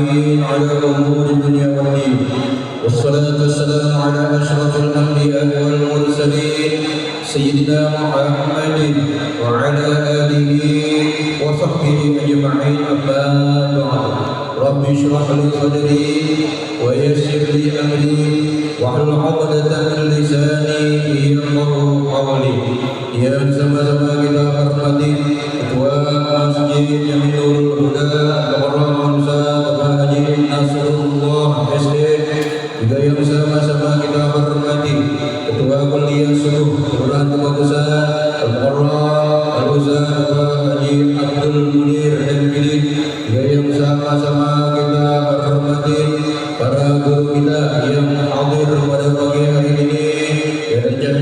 أجمعين على أمور الدنيا والدين والصلاة والسلام على أشرف الأنبياء والمرسلين سيدنا محمد وعلى آله وصحبه أجمعين أما بعد رب اشرح لي صدري ويسر لي أمري واحلل عقدة من لساني يفقهوا قولي. Yang sama-sama kita hormati Ketua Masjid Jamilul Huda Al-Quran Bapak Haji Nasrullah SD, juga yang sama-sama kita hormati Ketua Kuliah Suruh Kelurahan Kebagusan Al-Quran Al-Uzan Bapak Haji Abdul Munir MPD, juga yang sama-sama kita hormati para guru kita yang hadir pada pagi hari ini, dan yang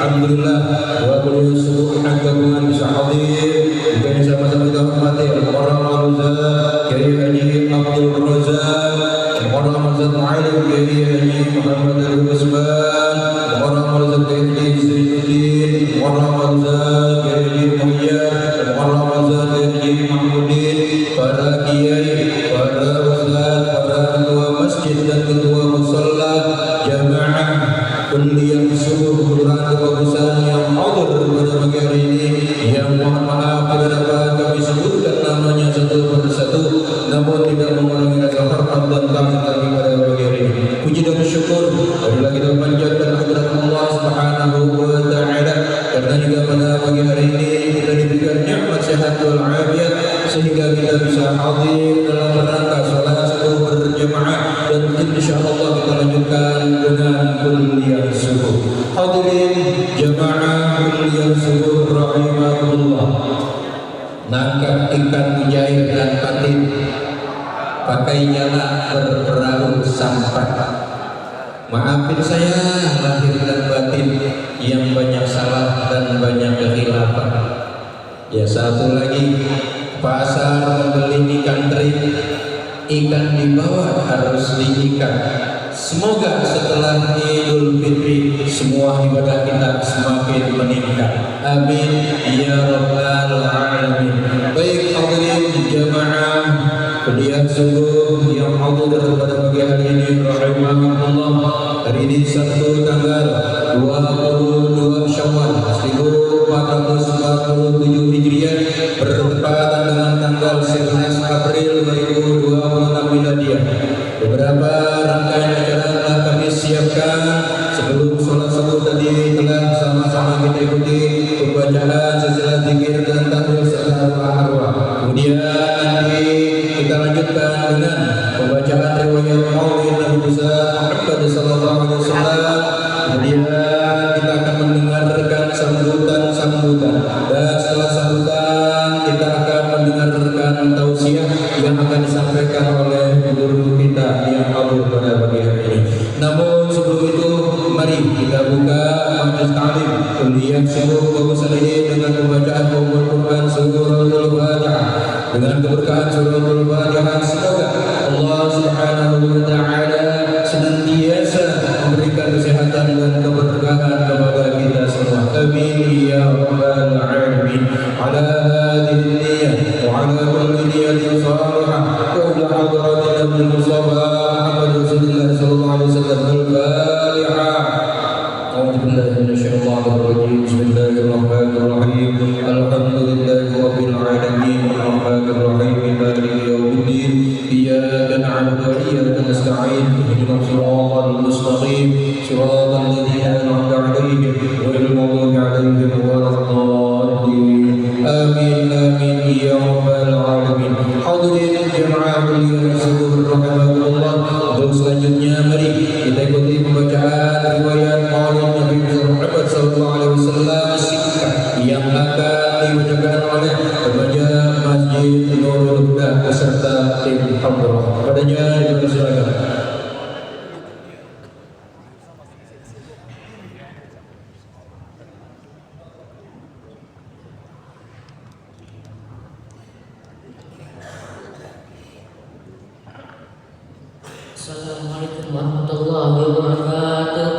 alhamdulillah wa kullu subuh hakamu bisa hadir, juga yang sama-sama kita hormati Al-Quran Al-Uzan Kiai Haji Abdul Razak, Al-Quran Al-Uzan Mu'alim Kiai Haji Muhammad Al-Usman, Al-Quran Al-Uzan Kiai Haji Zainuddin, Al-Quran Al-Uzan Kiai Haji Muhyad, Al-Quran Al-Uzan Kiai Haji Mahmudin, para kiai, para ustaz, para ketua masjid dan ketua musalla jamaah kuliah subuh Kelurahan Kebagusan yang hadir pada pagi hari ini, yang mohon maaf tidak dapat kami sebutkan namanya satu persatu, namun tidak mengurangi rasa hormat dan taat kami pada pagi hari ini. Puji dan syukur marilah kita panjatkan kehadirat Allah Subhanahu wa taala, karena juga pada pagi hari ini kita diberikan nikmat sehat wal afiat sehingga kita bisa hadir dalam rangka salat subuh berjamaah, dan insyaallah kita lanjutkan dengan kuliah subuh. Hadirin jamaah kuliah subuh rahimakumullah. Nangkap ikan mujair dan patin, pakai jala berperahu sampan. Maafin saya lahir dan batin yang banyak salah dan banyak kekhilafan. Ya, satu lagi, pasar membeli ikan teri, ikan di bawah harus diikat. Semoga setelah Idul Fitri semua ibadah kita semakin meningkat. Amin ya rabbal alamin. Baik hadirin jamaah kuliah subuh yang hadir pada pagi hari ini rahimakumullah. Hari ini Sabtu tanggal 22 Syawal 1447 Hijriah, bertepatan dengan tanggal 11 April 2026 Miladiah. Beberapa rangkaian acara telah kami siapkan. Sebelum sholat subuh tadi telah sama-sama kita ikuti pembacaan silsilah zikir dan tahlil serta doa arwah. Kemudian nanti kita lanjutkan dengan pembacaan riwayat Maulid Nabi besar Muhammad sallallahu alaihi wasallam. Kemudian kita akan mendengarkan sambutan, dan setelah sambutan kita akan mendengarkan tausiah yang akan disampaikan oleh guru kita yang hadir pada pagi hari ini. Namun sebelum itu mari kita buka majelis ta'lim kuliah subuh Kebagusan ini dengan pembacaan Al-Quran Suratul Fatihah. Dengan keberkahan Suratul Fatihah, semoga Allah Subhanahu wa taala senantiasa memberikan kesehatan dan keberkahan kepada kita semua. Amin ya rabbal alamin. Ala hadhihi niyyah wa ala kulli niyyatin salihah wa ala hadratin Nabi Mustafa Muhammad Rasulullah sallallahu alaihi wasallam. Al-Fatihah. A'udzu billahi minasyaitonir rajim. Bismillahirrahmanirrahim. Alhamdulillahi rabbil alamin. Arrahmanir rahim. Maliki yaumiddin. Iyyaka na'budu wa iyyaka nasta'in. Ihdinas siratal mustaqim. Siratal ladzina an'amta 'alaihim ghairil maghdubi 'alaihim waladdallin. Amin amin ya rabbal alamin. Hadirin jamaah kuliah subuh rahimakumullah. Untuk selanjutnya mari kita ikuti pembacaan riwayat Maulid Nabi Muhammad sallallahu alaihi wasallam singkat yang akan dibacakan oleh pembaca Masjid Nurul Huda beserta tim Hamdulillah. Padanya dipersilakan. Assalamualaikum warahmatullahi wabarakatuh.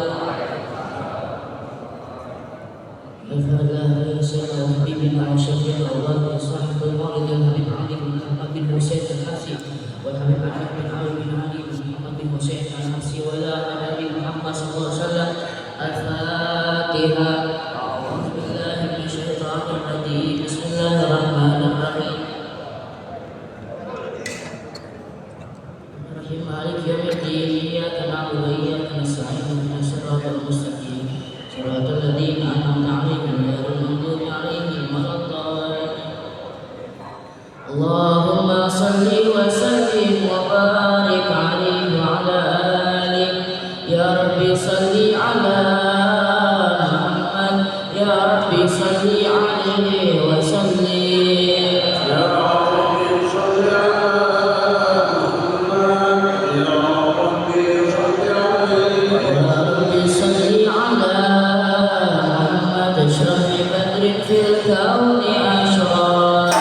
Al-Fatihah. Allahumma salli wa sallim wa barik alaihi wa ala alihi. Ya Rabbi salli ala Muhammad. Ya Rabbi salli alaihi wa sallim. Ya Rabbi salli ala Muhammad. Ya Rabbi salli alaihi. Ya Rabbi salli ala Muhammad. Ashraf badrin fil kauni ashraf.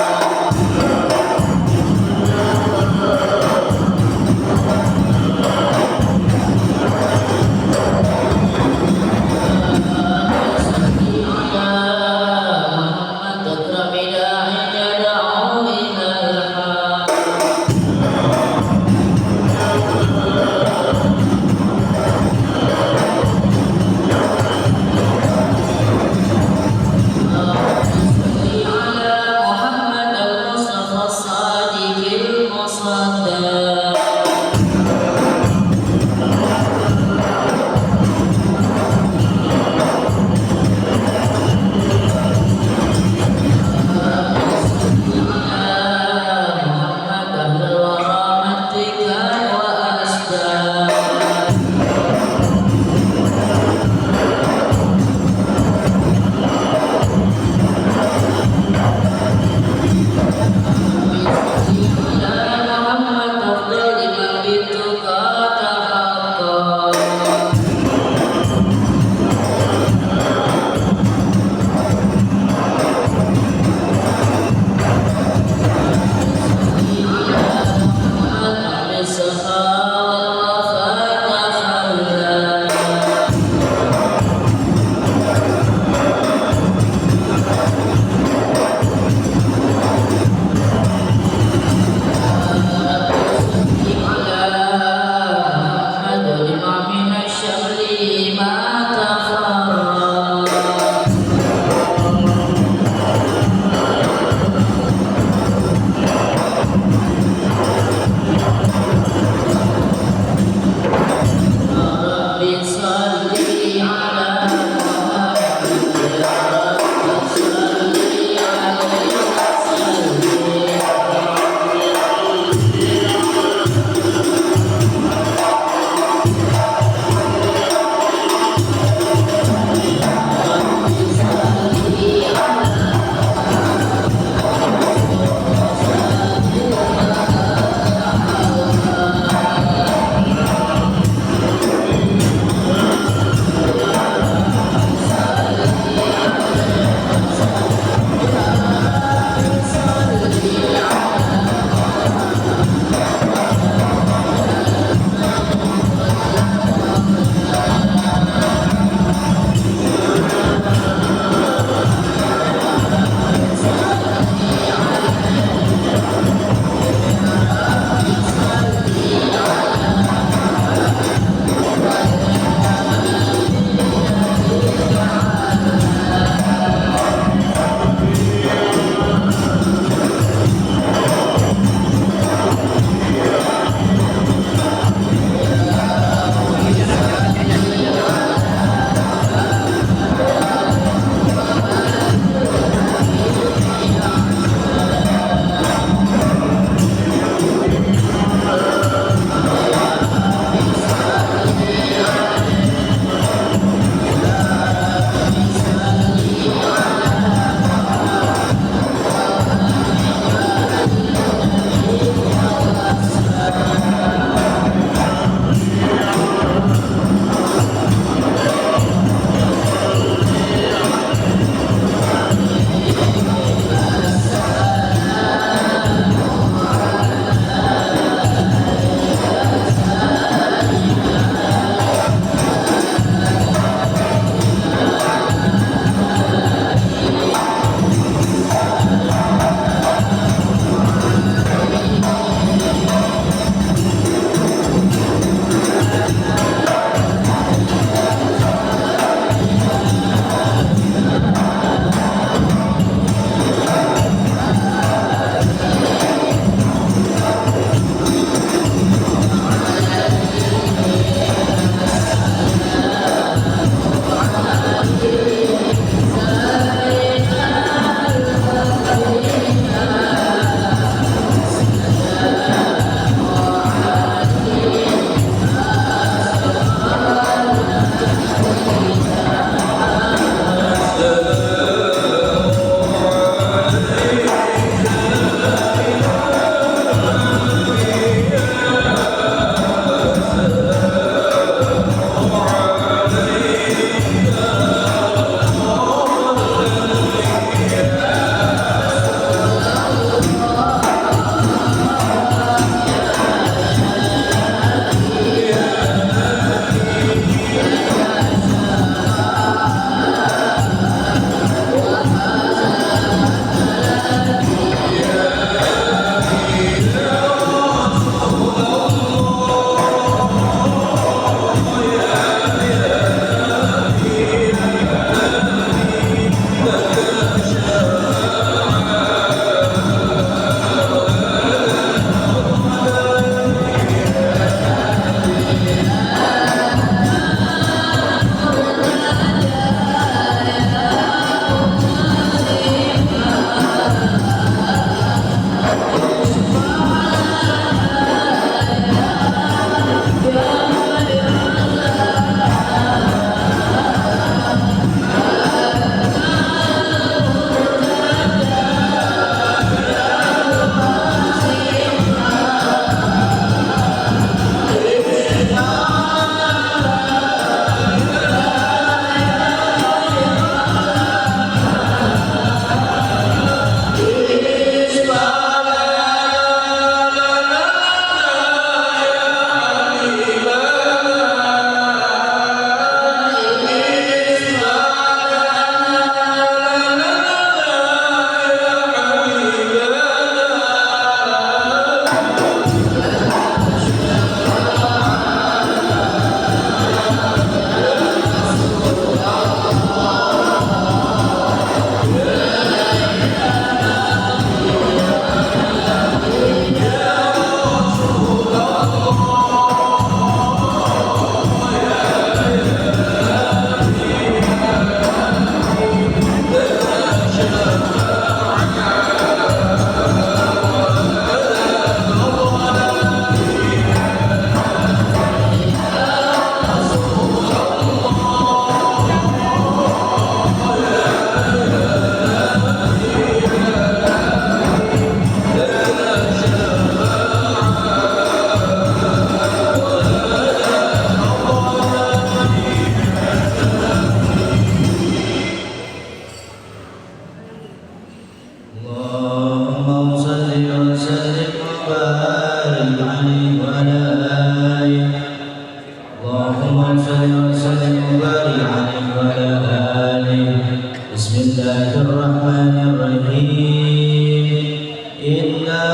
إنا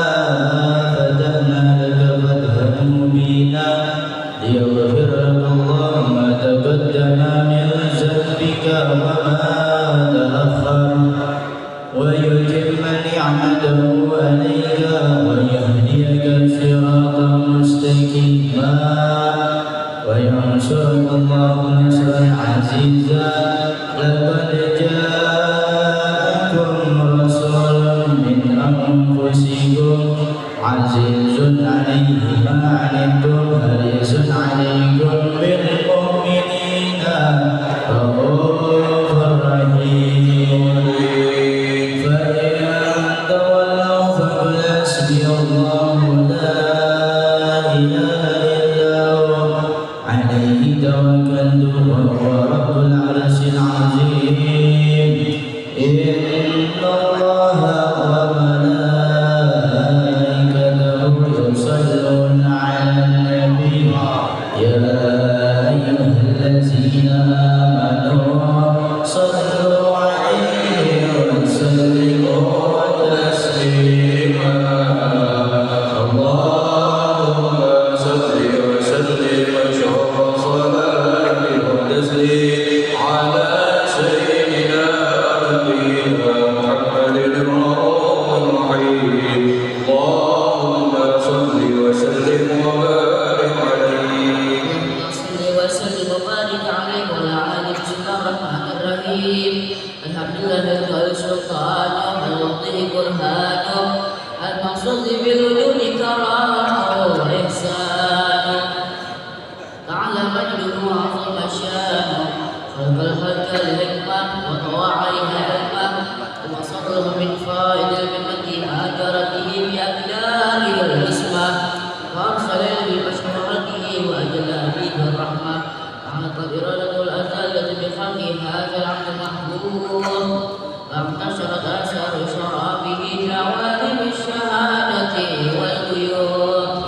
فتحنا لك فتحا مبينا ليغفر لك الله ما تقدم من ذنبك وما تأخر ويتم نعمته عليك ويهديك صراطا مستقيما وينصرك الله نصرا عزيزا لقد جاءكم رسول من أنفسكم عزيز عليه ما عنتم حريص عليكم بالمؤمنين رؤوف رحيم فإن تولوا فقل حسبي الله لا إله إلا هو عليه توكلت وهو رب العرش العظيم إن الله وملائكته يصلون على النبي يا أيها الذين آمنوا صلوا عليه وسلموا تسليما اللهم صل وسلم وشرف صلاة وتسليم على سيدنا نبينا محمد الرؤوف الرحيم اللهم صل وسلم وبارك عليه صل وسلم وبارك عليه وعلى آله. بسم الله الرحمن الرحيم. الحمد لله الذي سلطانه الوضع برهانه المقصود بالوجود كرامه وإحسانه تعالى مجده وعظم شانه خلق الخلق الحكمة وطوى عليها علمه وصدره من فائد المنة ما جرت به بأقداره العصمة وأرسل ببشر خلقه وأجل به الرحمة أعطت إرادته الأزلية بخلق هذا العبد المحبوب فانتشرت آثار شرابه في عوالم الشهادة والغيوب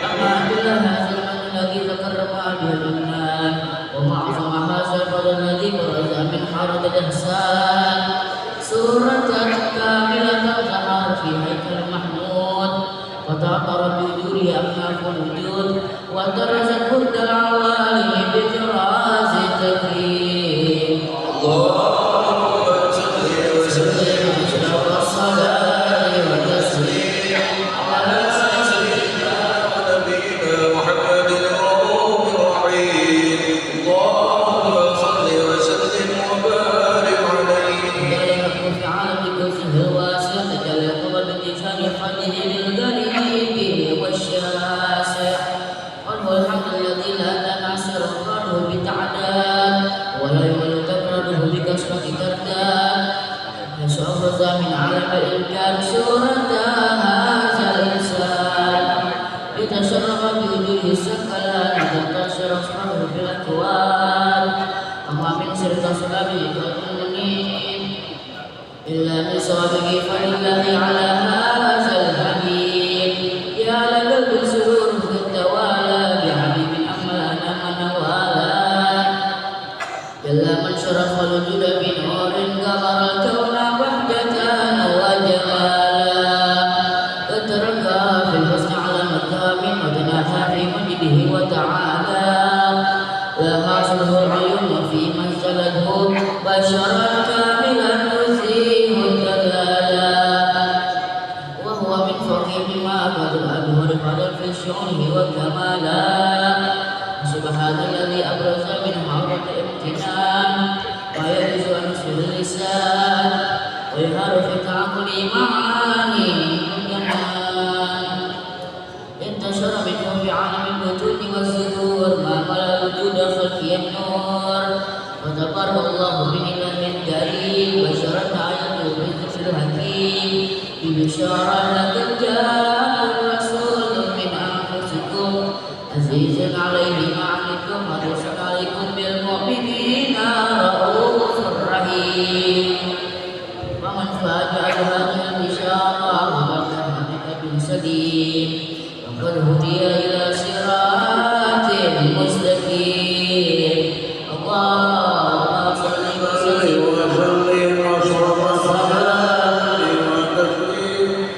أما كل هذا المن الذي تكرم به المنان وما أعظم هذا الفضل الذي برز من حارة الإحسان سورة كاملة ظهر في هيكل محمود وتعطر بوجوده أكناف الوجود ودرجت برد العوالم بطراز التكريم اللهم صل وسلم أشرف الصلاة والتسليم على سيدنا ونبينا محمد الرؤوف الرحيم اللهم صل وسلم وبارك عليه يكون في عالم كرسيه الواسع تجلى قبل بانتشار فضله للغريب والشاسع قل هو الحمد الذي لا تنعسر فرده بتعداد ولا يمل تكرره بكسرة ترداد يشعر من عالم الإمكان سورة هذا الإنسان لتشرف بوجوده السكلان تنتشر أسراره في الأكوان وما من سر تصلبه كالمنين إلا من صوابه فلله على هذا الحبيب يا لقلب سرور في التوالى بحبيب أملنا من والاه إلا من شرف الوجود بنور قمر الكون وحدة وجمالا تتركى في الحسن على مقام وتناهى في مجده وتعالى لا حاصله العيون في من سلته بشرا كاملا يزيه الدلالا وهو من فوقه ما قد الأنهر فضل في شؤونه وكمالا سبحان الذي أبرز من عرض الامتنان ويجوز أن يسر اللسان ويظهر في تعقل معاني الجمال انتشر منه في عالم الوجود والزهور ما ملا وجود خلقه النور وتبارك الله بإله كريم بشرت آياته بالذكر الحكيم ببشارة لقد جاء الرسول من أنفسكم عزيز عليه ما عنتم حريص عليكم بالمؤمنين رؤوف رحيم ومن فاجأ هذه البشارة وقد هنئ بالسليم وقد هدي إلى صراط مستقيم اللهم صل وسلم وسلم أشرف الصلاة والتسليم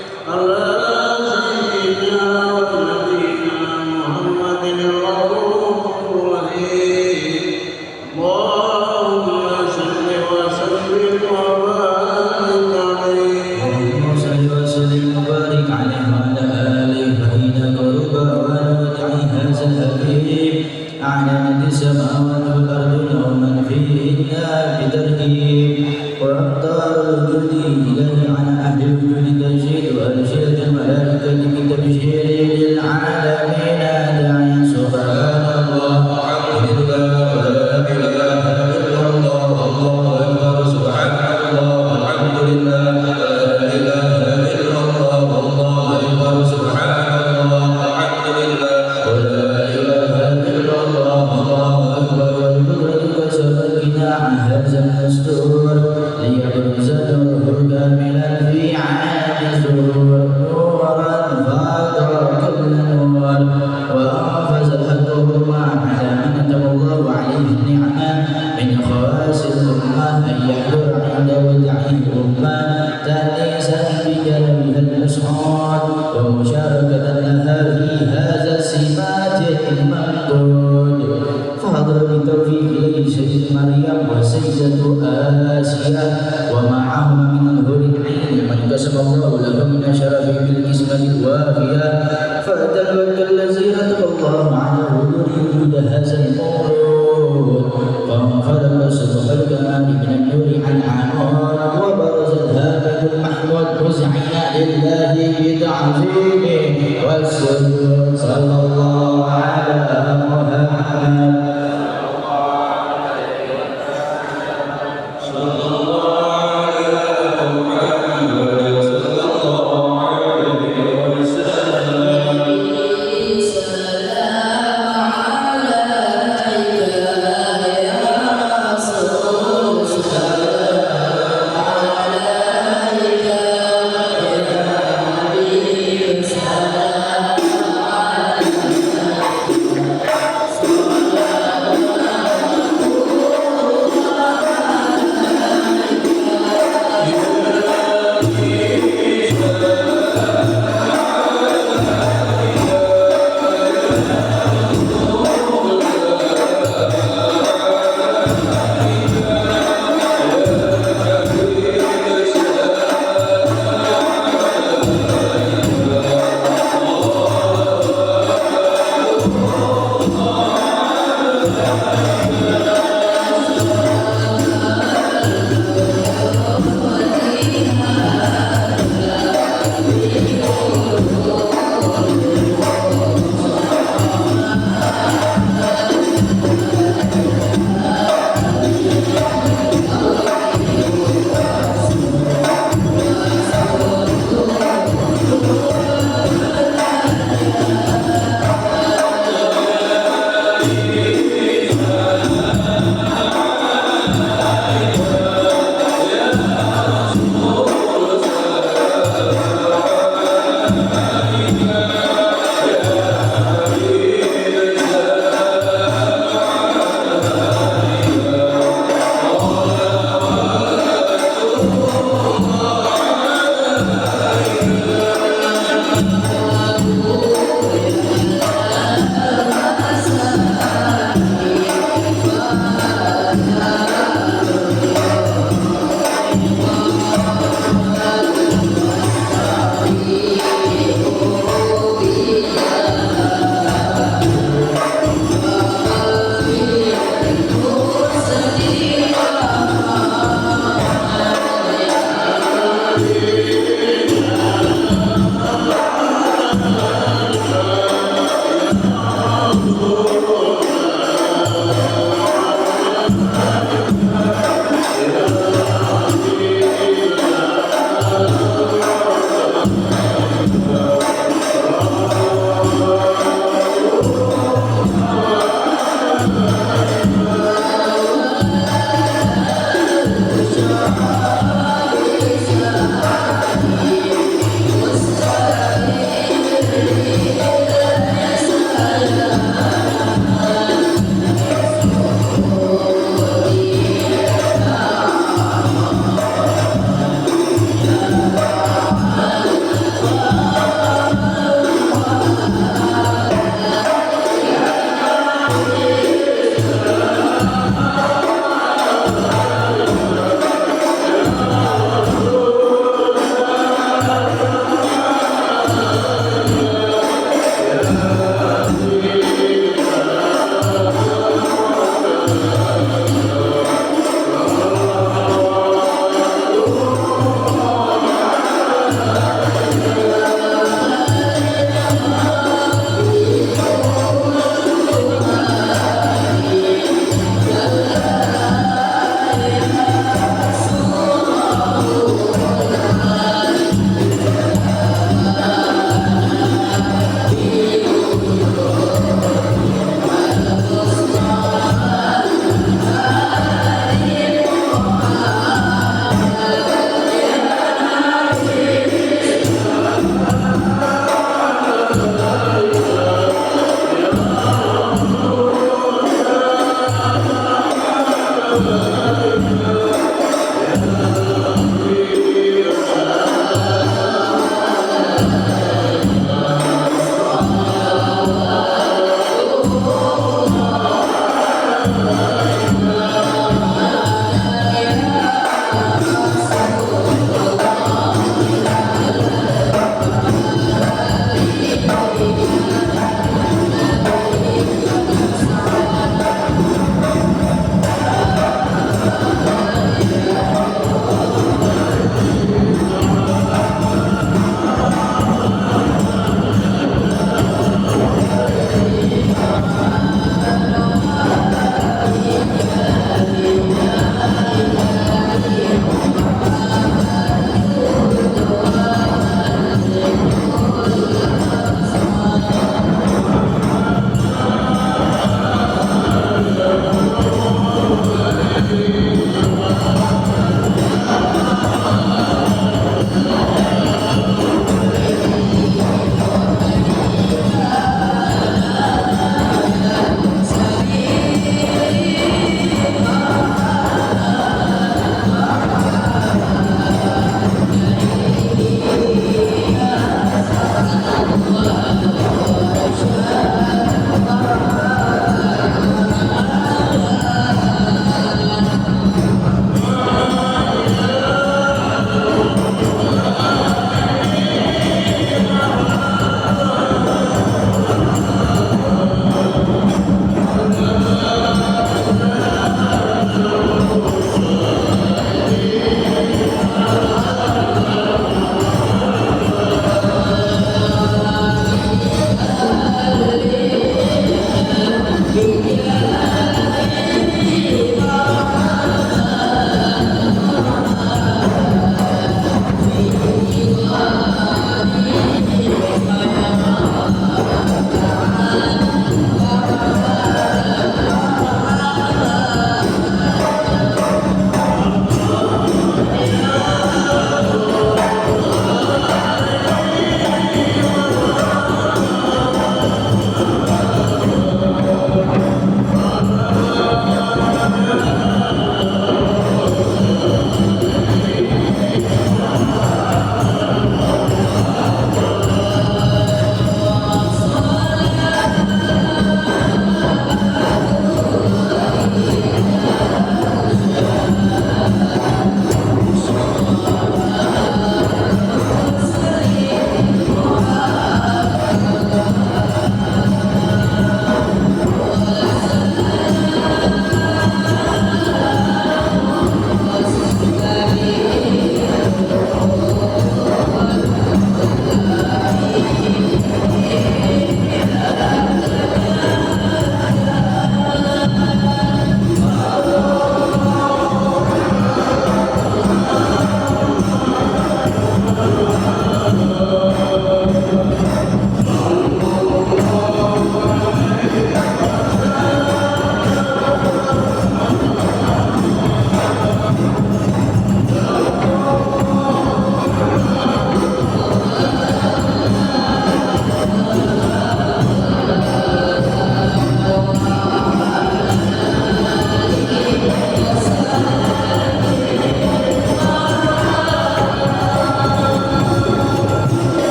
وسلم وبارك عليه وعلى آله فإن قرب ودع هذا الحبيب أعلنت السماوات والأرض ومن فيهن بترتيب وأقدار الوجود إليه على أهل الوجود تجد وألسنة الملائكة بالتبشير للعالمين داعيا سبحان الله الحمد لله ولا إله إلا الله الله أكبر سبحان الله الحمد لله لا إله إلا الله الله أكبر سبحان الله الحمد لله ولا إله إلا الله الله أكبر وبقدرتك سبقنا عن هذا المستور ليبرز نوره كاملا في عالم الظهور نورا فاضل كل نور وأنفذ الحق ما على من أتم الله عليه النعمة من خواص الأمة أن يحضر عند ودعه الأمة تأنيسا بجلبها المسعود ومشاركة لها في هذا السمات الممدود فحضر بتوفيق إليه سيد مريم وسيدة آسيا ومعهما من الهور العين من قسم الله له من شرف بالقسمة الوافية فأتى الوقت الذي أتى الله على وجود وجود هذا المولود فانخلق سبح الكمال من النور عن عمار وبرز الهامد المحمود مزعنا لله بتعظيمه والسجود صلى الله على محمد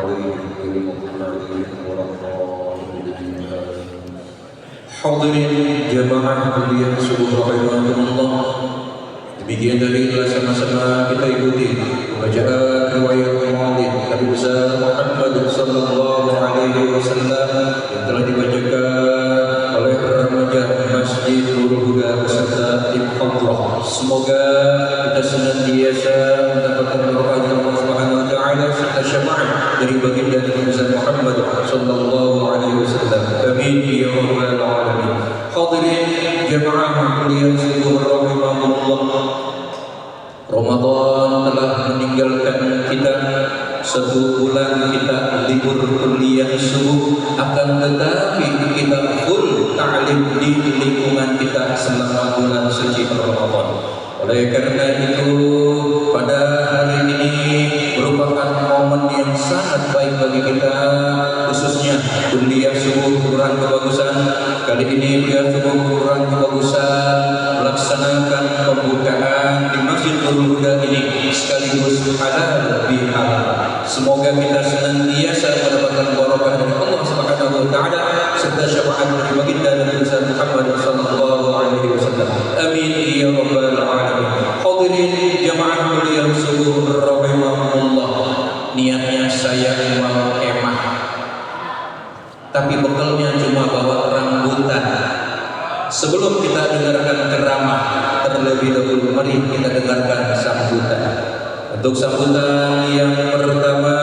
عليهم غير المغضوب عليهم ولا الضالين. Hadirin jamaah kuliah subuh rahimakumullah. Demikian tadi telah sama-sama kita ikuti bacaan riwayat Maulid Nabi besar Muhammad sallallahu alaihi wasallam yang telah dibacakan oleh remaja Masjid Nurul Huda beserta tim hadrah. Semoga kita senantiasa mendapatkan berkah Allah Subhanahu wa taala serta syafaat dari baginda Nabi besar Muhammad sallallahu alaihi wasallam. Amin ya rabbal alamin. Hadirin jamaah kuliah subuh rahimakumullah. Ramadan telah meninggalkan kita, 1 bulan kita libur kuliah subuh, akan tetapi kita full ta'lim di lingkungan kita selama bulan suci Ramadan. Oleh karena itu pada hari ini merupakan momen yang sangat baik bagi kita, khususnya kuliah subuh kurang kebagusan. Kali ini kuliah subuh kurang kebagusan melaksanakan pembukaan di Masjid Nurul Huda ini sekaligus halal bihalal. Semoga kita senantiasa mendapatkan barokah dari Allah Subhanahu wa taala serta syafaat dari baginda Nabi Muhammad sallallahu alaihi wasallam. Amin ya rabbal alamin. Hadirin jamaah kuliah subuh rahimakumullah. Niatnya saya mau kemah, tapi bekalnya cuma bawa rambutan. Sebelum kita dengarkan ceramah, terlebih dahulu mari kita dengarkan sambutan. Untuk sambutan yang pertama,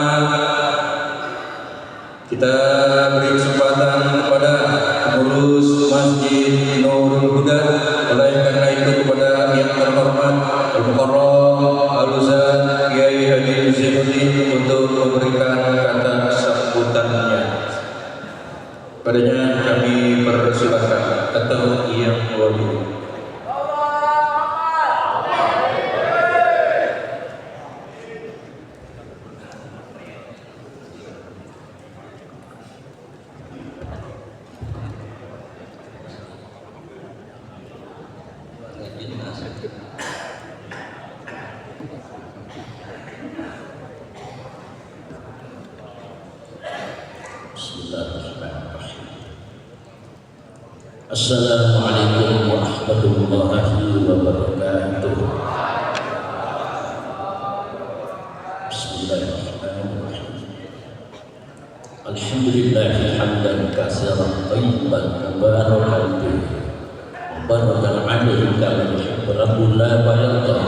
kita beri kesempatan kepada pengurus Masjid Nurul Huda. Oleh karena itu kepada yang terhormat Al-Mukarram Al-Ustaz Kiai Haji Zainuddin untuk memberikan kata sambutannya. Padanya kami persilakan atau yang wali. Assalamualaikum warahmatullahi wabarakatuh. Bismillahirrahmanirrahim. Alhamdulillahi hamdan katsiran thayyiban mubarakan fihi mubarakan alaihi kama yuhibbu rabbuna wa yarda.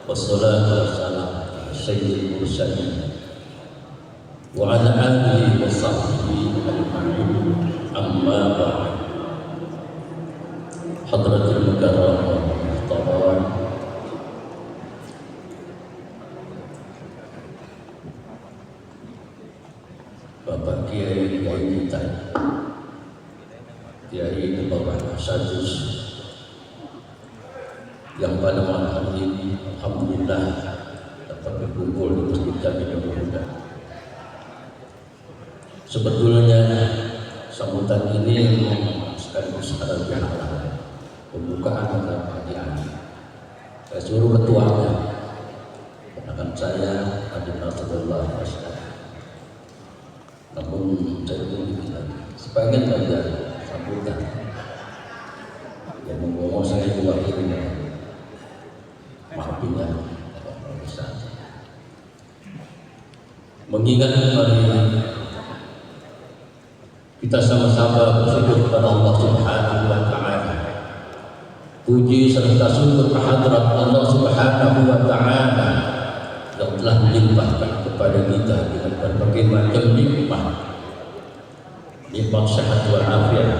Wassalatu wassalamu ala sayyidil mursalin wa ala alihi wa sahbihi ajma'in. Amma ba'd. Hadratul Mukarram Muhtaram, Bapak Kiai kita, Kiai Bapak Sadus, yang pada malam hari ini alhamdulillah dapat berkumpul di masjid kami Nurul Huda. Sebetulnya sambutan ini sekaligus halal bihalal, pembukaan pada pagi hari. Saya suruh ketuanya, kenakan saya Adi Nasrullah Masjid. Namun saya ingin lagi, sebagian saja sambutan yang ngomong saya juga ini, maafin ya, Bapak Ustaz. Mengingat hari kita sama-sama bersyukur kepada Allah Subhanahu wa taala. Puji serta syukur kehadirat Allah Subhanahu wa taala yang telah melimpahkan kepada kita dengan berbagai macam nikmat. Nikmat sehat wal afiat,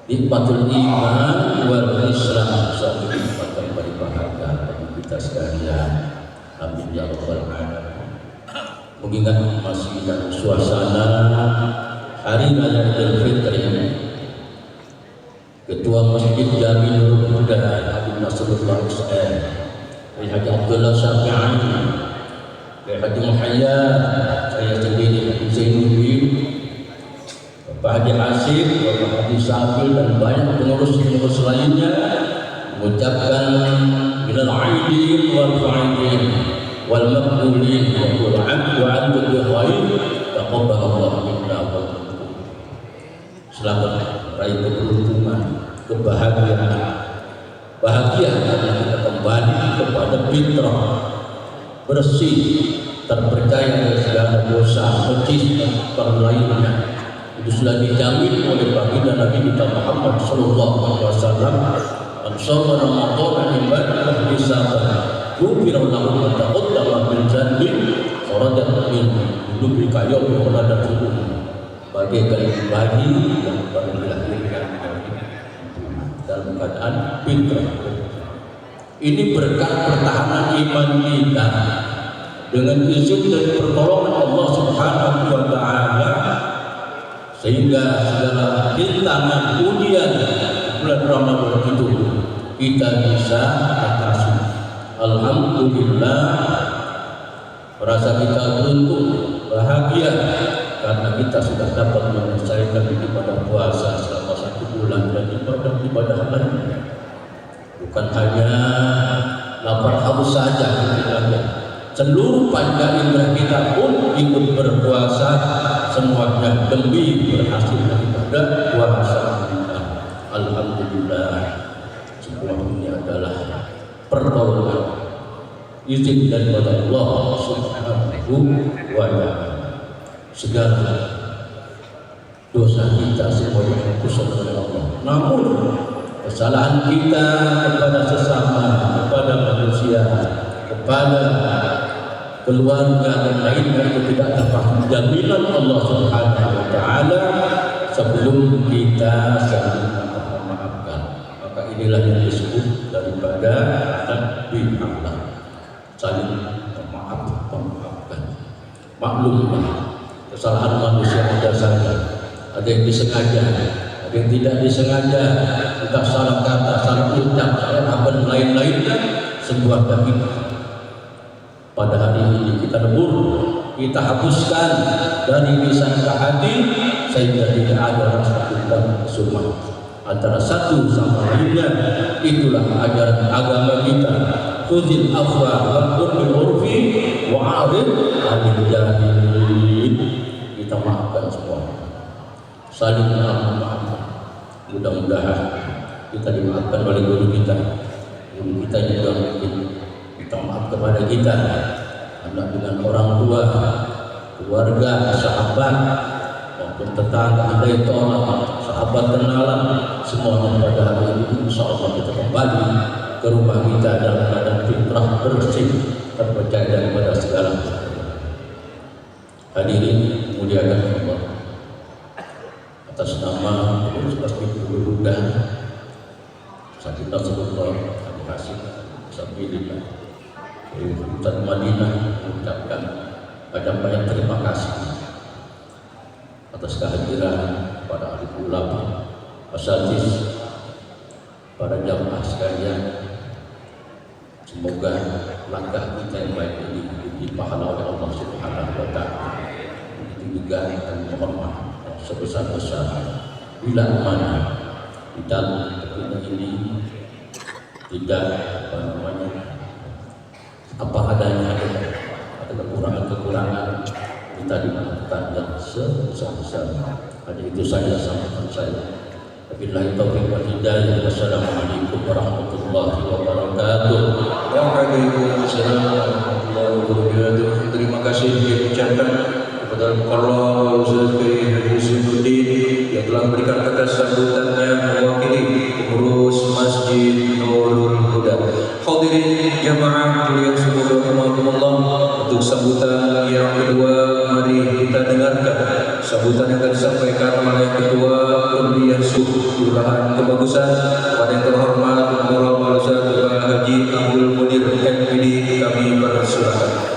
nikmatul iman wal Islam, satu nikmat yang berbahagia bagi kita sekalian. Amin ya rabbal alamin. Mengingat masih dalam suasana Hari Raya Idul Fitri, Ketua Masjid Jami Nurul Huda Habib Nasrullah Ustaz Haji Abdullah Syafi'i, Haji Muhayyad, saya sendiri Haji Zainuddin, Bapak Haji Asif, Bapak Haji Safil, dan banyak pengurus-pengurus lainnya mengucapkan minal aidin wal faidin, wal maqbulin wa qul antu bi khair taqabbalallahu minna wa minkum. Selamat meraih keberuntungan, kebahagiaan. Bahagia karena kita kembali kepada fitrah bersih, terpercaya dari segala dosa, najis dan lainnya. Itu sudah dijamin oleh baginda Nabi kita Muhammad sallallahu alaihi wasallam. Ansar Ramadan ibadah disabah. Gufir lahu ma taqaddama min dhanbi kharajat min dubrika yawm waladatuhu. Bagaikan bayi yang baru dilahirkan dalam keadaan fitrah. Ini berkat pertahanan iman kita dengan izin dan pertolongan Allah Subhanahu wa taala, sehingga segala rintangan ujian bulan Ramadan itu kita bisa atasi. Alhamdulillah, merasa kita beruntung, bahagia karena kita sudah dapat menyelesaikan ibadah puasa selama 1 bulan dan ibadah lainnya. Bukan hanya lapar haus saja kita, seluruh panca indera kita pun ikut berpuasa, semuanya demi berhasil daripada puasa kita. Alhamdulillah, semua ini adalah pertolongan izin daripada Allah Subhanahu wa taala. Segala dosa kita semuanya dihapuskan oleh Allah. Namun kesalahan kita kepada sesama, kepada manusia, kepada keluarga dan lainnya itu tidak dapat jaminan Allah Subhanahu wa taala sebelum kita saling memaafkan. Maka inilah yang disebut daripada Nabi Allah, saling memaafkan. Maklumlah, kesalahan manusia ada saja, ada yang disengaja, ada yang tidak disengaja, entah salah kata, salah ucap, salah apa dan lain-lainnya, sebuah daging. Pada hari ini kita lebur, kita hapuskan dari lisan ke hati, sehingga tidak ada rasa dendam kesumat antara satu sama lainnya. Itulah ajaran agama kita. Khudhil afwa wa'mur bil urfi wa'rid 'anil jahilin. Kita maafkan semua, saling memaafkan. Mudah-mudahan kita dimaafkan oleh guru kita juga mungkin kita maaf kepada kita, anak dengan orang tua, keluarga, sahabat maupun tetangga, ada itu orang sahabat kenalan, semuanya pada hari ini insya Allah kita kembali ke rumah kita dalam keadaan fitrah bersih, terpercaya daripada segala. Hadirin muliakan Allah, atas nama pengurus Masjid Nurul Huda Sakit Rasulullah Al-Hasim Sabilillah Hutan Madinah mengucapkan banyak terima kasih atas kehadiran para ahli ulama, asatidz, para jamaah sekalian. Semoga langkah kita yang baik ini diberi pahala oleh Allah Subhanahu wa taala. Juga dan mohon maaf sebesar-besarnya bila mana di dalam ini tidak apa adanya, ada kekurangan kita dimaafkan dan sebesar-besarnya. Hanya itu saja sampaikan saya. Wabillahi taufiq wal hidayah. Wassalamualaikum warahmatullahi wabarakatuh. Waalaikumsalam warahmatullahi wabarakatuh. Terima kasih diucapkan kepada Allah Ustaz Kiai Husinuddin yang telah memberikan kata sambutannya mewakili pengurus Masjid Nurul Huda. Hadirin jamaah yang subhanallah, untuk sambutan yang kedua mari kita dengarkan sambutan yang akan disampaikan oleh Ketua Kuliah Kelurahan Kebagusan pada yang terhormat Bapak Ustaz Haji Abdul Munir MPD. Kami persilakan.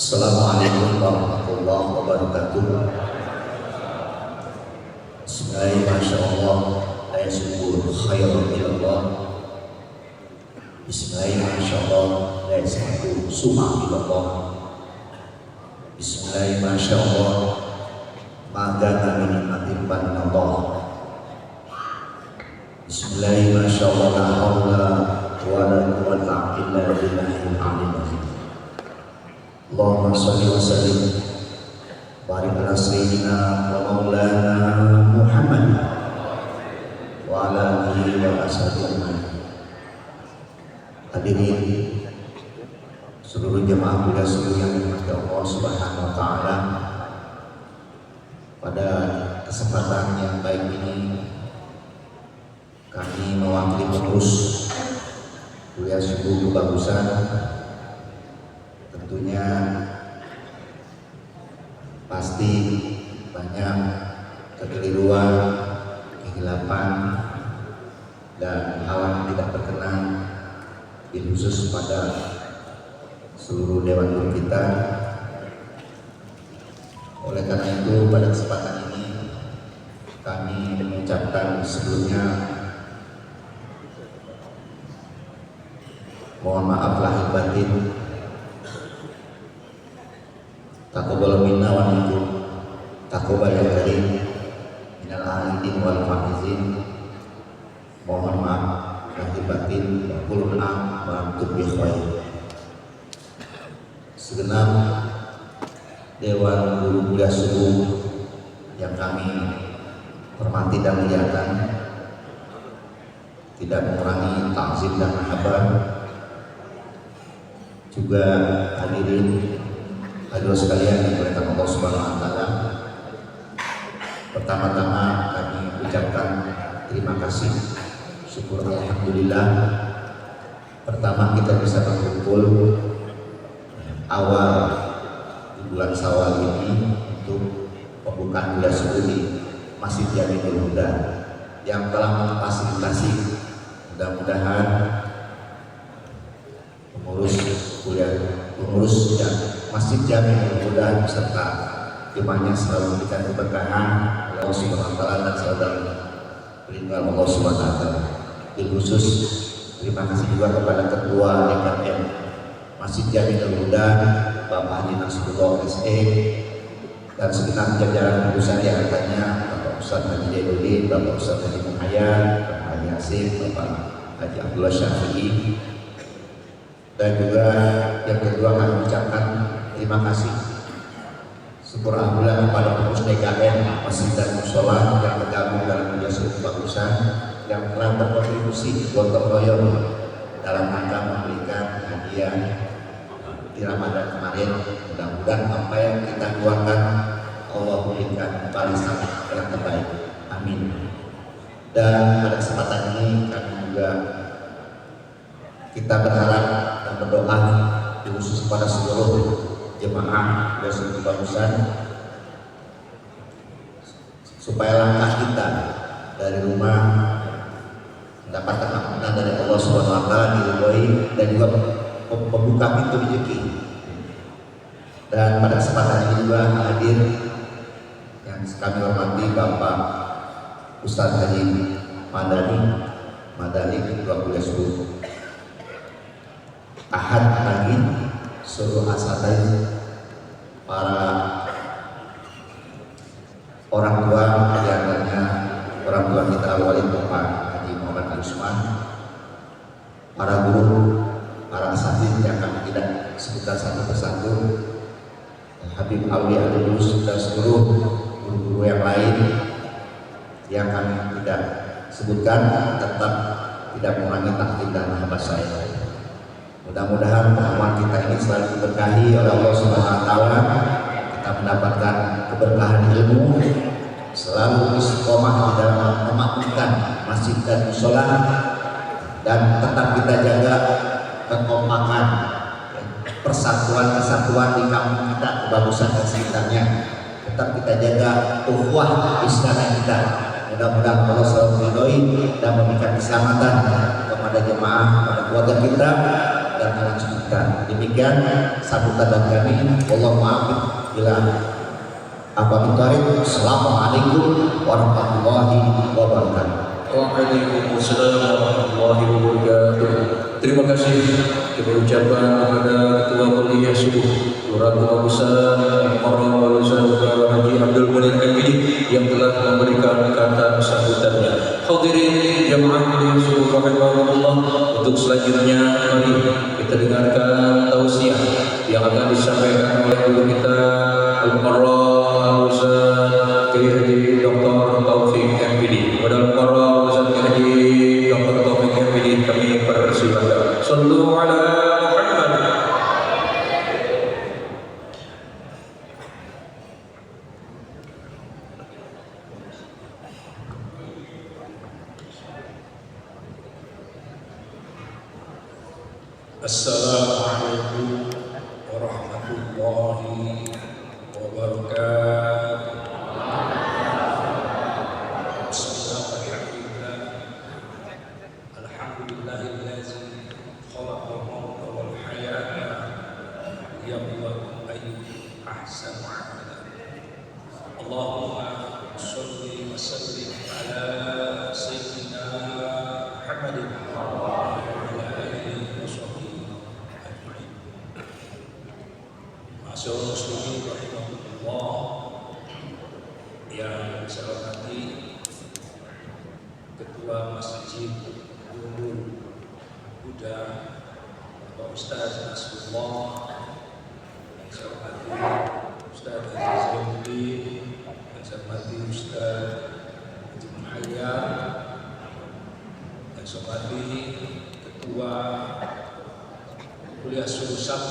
Assalamualaikum warahmatullahi wabarakatuh. Bismillahirrahmanirrahim. Masya Allah, saya syukur khairul ilallah. Bismillahirrahmanirrahim. Masya Allah, saya semaku sumah ilallah. Bismillahirrahmanirrahim. Masya Allah, magana minimati panallah. Bismillahirrahmanirrahim. Masya Allah, la hawla wa la quwwata illa billahil aliyyil azim. Allahumma shalli wa sallim barik ala sayyidina wa maulana Muhammad wa ala alihi wa ashabihi. Hadirin seluruh jemaah mulia seluruh yang dirahmati Allah Subhanahu wa taala, pada kesempatan yang baik ini kami mewakili pengurus kuliah subuh kebagusan, tentunya pasti banyak kekeliruan, kehilapan dan hal yang tidak berkenan, khusus pada seluruh dewan guru kita. Oleh karena itu pada kesempatan ini kami mengucapkan sebelumnya mohon maaf lahir batin. Taqabbal minna wa minkum taqabbal ya karim minal aidin wal faizin. Mohon maaf lahir batin wa kullu am wa antum bi khair. Segenap dewan guru kuliah subuh yang kami hormati dan muliakan, tidak mengurangi takzim dan mahabbah. Juga hadirin sekalian dimuliakan Allah Subhanahu wa taala. Pertama-tama kami ucapkan terima kasih, syukur alhamdulillah. Pertama kita bisa berkumpul awal di bulan Syawal ini untuk pembukaan kuliah subuh di Masjid Jamiul Huda yang telah memfasilitasi. Mudah-mudahan pengurus dan Masjid Jamiul Huda beserta jemaahnya selalu memberikan keberkahan oleh Allah Subhanahu wa taala dan selalu perlindungan Allah Subhanahu wa taala. Khusus terima kasih juga kepada Ketua DKM Masjid Jamiul Huda Bapak Haji Nasrullah SE dan segenap jajaran pengurus yang katanya Bapak Ustaz Haji Jainuddin, Bapak Ustaz Haji Muhayyad, Bapak Haji Asif, Bapak Haji Abdullah Syafi'i. Dan juga yang kedua kami mengucapkan terima kasih syukur alhamdulillah kepada pengurus DKM Masjid dan Mushola yang tergabung dalam kuliah subuh kebagusan yang telah berkontribusi gotong royong dalam rangka memberikan hadiah di Ramadan kemarin. Mudah-mudahan apa yang kita keluarkan Allah berikan balasan yang terbaik. Amin. Dan pada kesempatan ini kami juga kita berharap dan berdoa khusus kepada seluruh jemaah dan seluruh kebagusan supaya langkah kita dari rumah mendapatkan ampunan dari Allah Subhanahu wa taala, diridhoi dan juga membuka pintu rezeki. Dan pada kesempatan ini juga hadir yang kami hormati Bapak Ustaz Haji Madani Ketua Kuliah Subuh. Ahad lagi seluruh asatidz, para orang tua, diantaranya orang tua kita Walid Bapak Haji Muhammad Al-Usman, para guru, para asatidz yang kami tidak sebutkan satu persatu, Habib Alwi Al-Lulus dan seluruh guru-guru yang lain yang kami tidak sebutkan, tetap tidak mengurangi takdir dan mahabbah saya. Mudah-mudahan pertemuan kita ini selalu diberkahi oleh Allah Subhanahu wa taala. Kita mendapatkan keberkahan ilmu, selalu istiqomah di dalam memakmurkan masjid dan mushola, dan tetap kita jaga kekompakan, persatuan kesatuan di kampung kita, kebagusan dan sekitarnya. Tetap kita jaga ukhuwah Islam kita. Mudah-mudahan Allah selalu meridhoi dan memberikan keselamatan kepada jemaah, kepada keluarga kita dan anak cucu kita. Demikian sambutan dan kami. Wallahu a'lam bila apa mintarik. Assalamualaikum warahmatullahi wabarakatuh. Waalaikumsalam warahmatullahi wabarakatuh. Terima kasih kita ucapkan kepada Ketua Kuliah Subuh Lurah Tua Besar Muhammad Haji Abdul Munir MPD yang telah memberikan kata sambutannya. Hadirin jamaah Kuliah Subuh rahimahumullah, untuk selanjutnya mari kita dengarkan tausiah yang akan disampaikan oleh guru kita Al-Qarra Ustaz Kiai Haji Dr. Taufik MPD. Wadal Qarra Ustaz Kiai Haji Dr. Taufik MPD kami persilakan. Sallu ala Muhammad. Assalamualaikum warahmatullahi wabarakatuh. Bismillahirrahmanirrahim. Alhamdulillahillazi khalaqal mauta wal hayata liyabluwakum ayyukum ahsanu amala. Allahumma shalli wa sallim ala sayyidina Muhammadin wa ala alihi wa sahbihi ajma'in. Masyaallah muslimin rahimahullah, yang saya hormati Ketua Masjid Nurul Huda Bapak Ustaz Nasrullah, yang saya hormati Ustaz Haji Zainuddin, yang saya hormati Ustaz Haji Muhayyar, yang saya hormati Ketua Kuliah Subuh Ustaz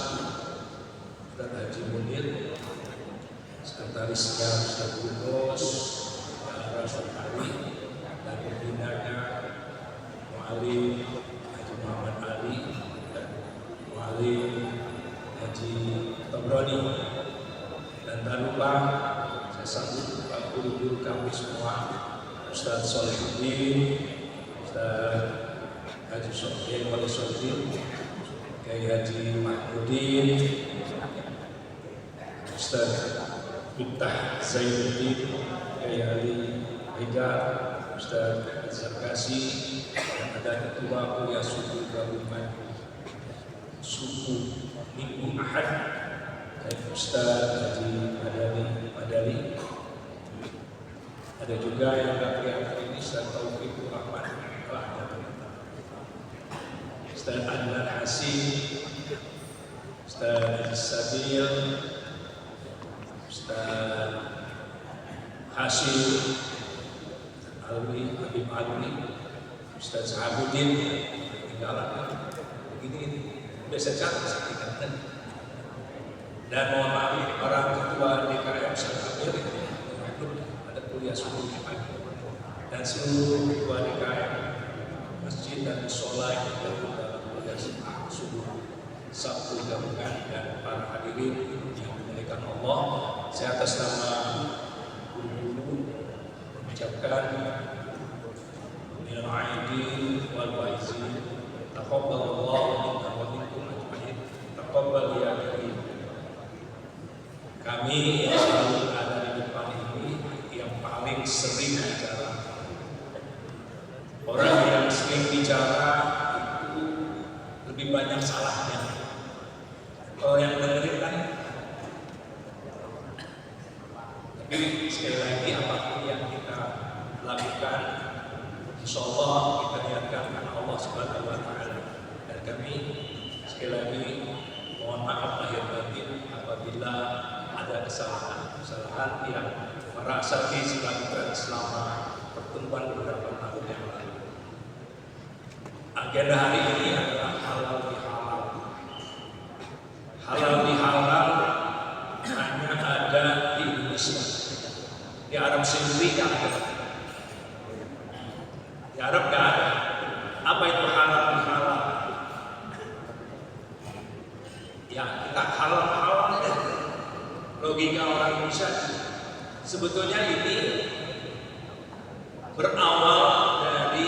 Haji Munir, sekretarisnya Ustaz Yunus, Rasul Ali, dan pembinanya Mu'alim Haji Muhammad Ali, dan Mu'alim Haji Tabrani, dan tak lupa saya sambut Pak Guru-Guru kami semua, Ustaz Solihuddin, Ustaz Haji Sofian Wali Sofian, Kiai Haji Mahmudin, Ustaz Miftah Zainuddin, Kiai Ali Haidar, Ustaz Zarkasi, dan ada Ketua Kuliah Subuh Gabungan Subuh Minggu Ahad, dan Ustaz Haji Madani. Ada juga yang tak kelihatan ini Ustaz Taufikur Rahman, Ustaz Anwar Hasim, Ustaz Haji Sabil, Ustaz Hasim Alwi, Habib Alwi, Ustaz Sahabudin, tinggalan begini biasa catat sekitar. Dan mohon maaf para ketua DKM Sahabat, ada kuliah subuh dan seluruh ketua DKM masjid dan musola yang tergabung dalam kuliah subuh Sabtu gabungan, dan para hadirin yang dimuliakan Allah. Saya atas nama guru-guru mengucapkan minal aidin wal faizin, taqabbalallahu minna wa minkum ajma'in, taqabbal ya karim. Kami yang selalu ada di depan ini yang paling sering bicara. Orang yang sering bicara itu lebih banyak salahnya. Kalau yang dengerin kan. Tapi sekali lagi apapun yang kita lakukan, insyaallah kita niatkan karena Allah Subhanahu wa taala. Dan kami sekali lagi mohon maaf lahir batin apabila ada kesalahan yang para asatiz lakukan selama pertemuan beberapa tahun yang lalu. Agenda hari ini adalah halal bihalal. Halal bihalal hanya ada di Indonesia. Di Arab sendiri tidak ada. Di Arab tidak ada. Apa itu halal bihalal? Ya kita halal logika orang Indonesia. Sebetulnya ini berawal dari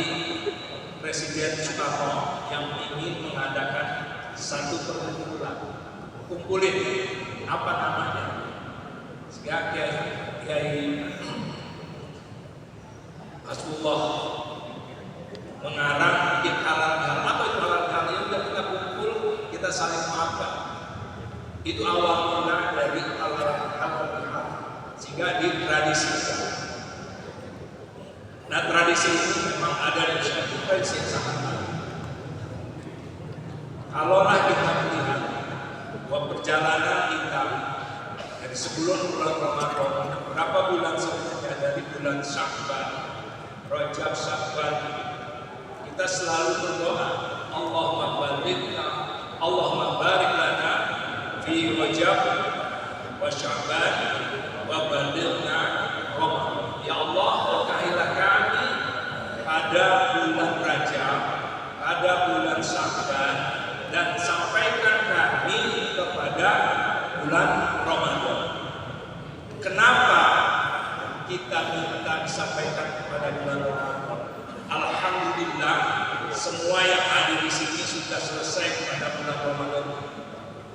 Presiden Soekarno yang ingin mengadakan satu perkumpulan, kumpulin apa namanya, sehingga Kiai Hasbullah mengarang bikin halal bihalal. Apa itu halal bihalal? Ya udah saling maafkan. Itu awal mula dari al-Fatihah, sehingga ditradisikan. Nah, tradisi ini memang ada di Islam kita yang sangat baik. Kalaulah kita melihat bahwa perjalanan kita dari sebelum bulan Ramadan, berapa bulan sebelumnya dari bulan Sya'ban, Rajab, Sya'ban, kita selalu berdoa, Allahumma barik lana fi Rajab wa Sya'ban wa balighna Ramadan. Ya Allah, berkahilah kami pada bulan Rajab, pada bulan Sya'ban, dan sampaikan kami kepada bulan Ramadan. Kenapa kita minta disampaikan kepada bulan Ramadan? Alhamdulillah, semua yang ada di sini sudah selesai pada bulan Ramadan.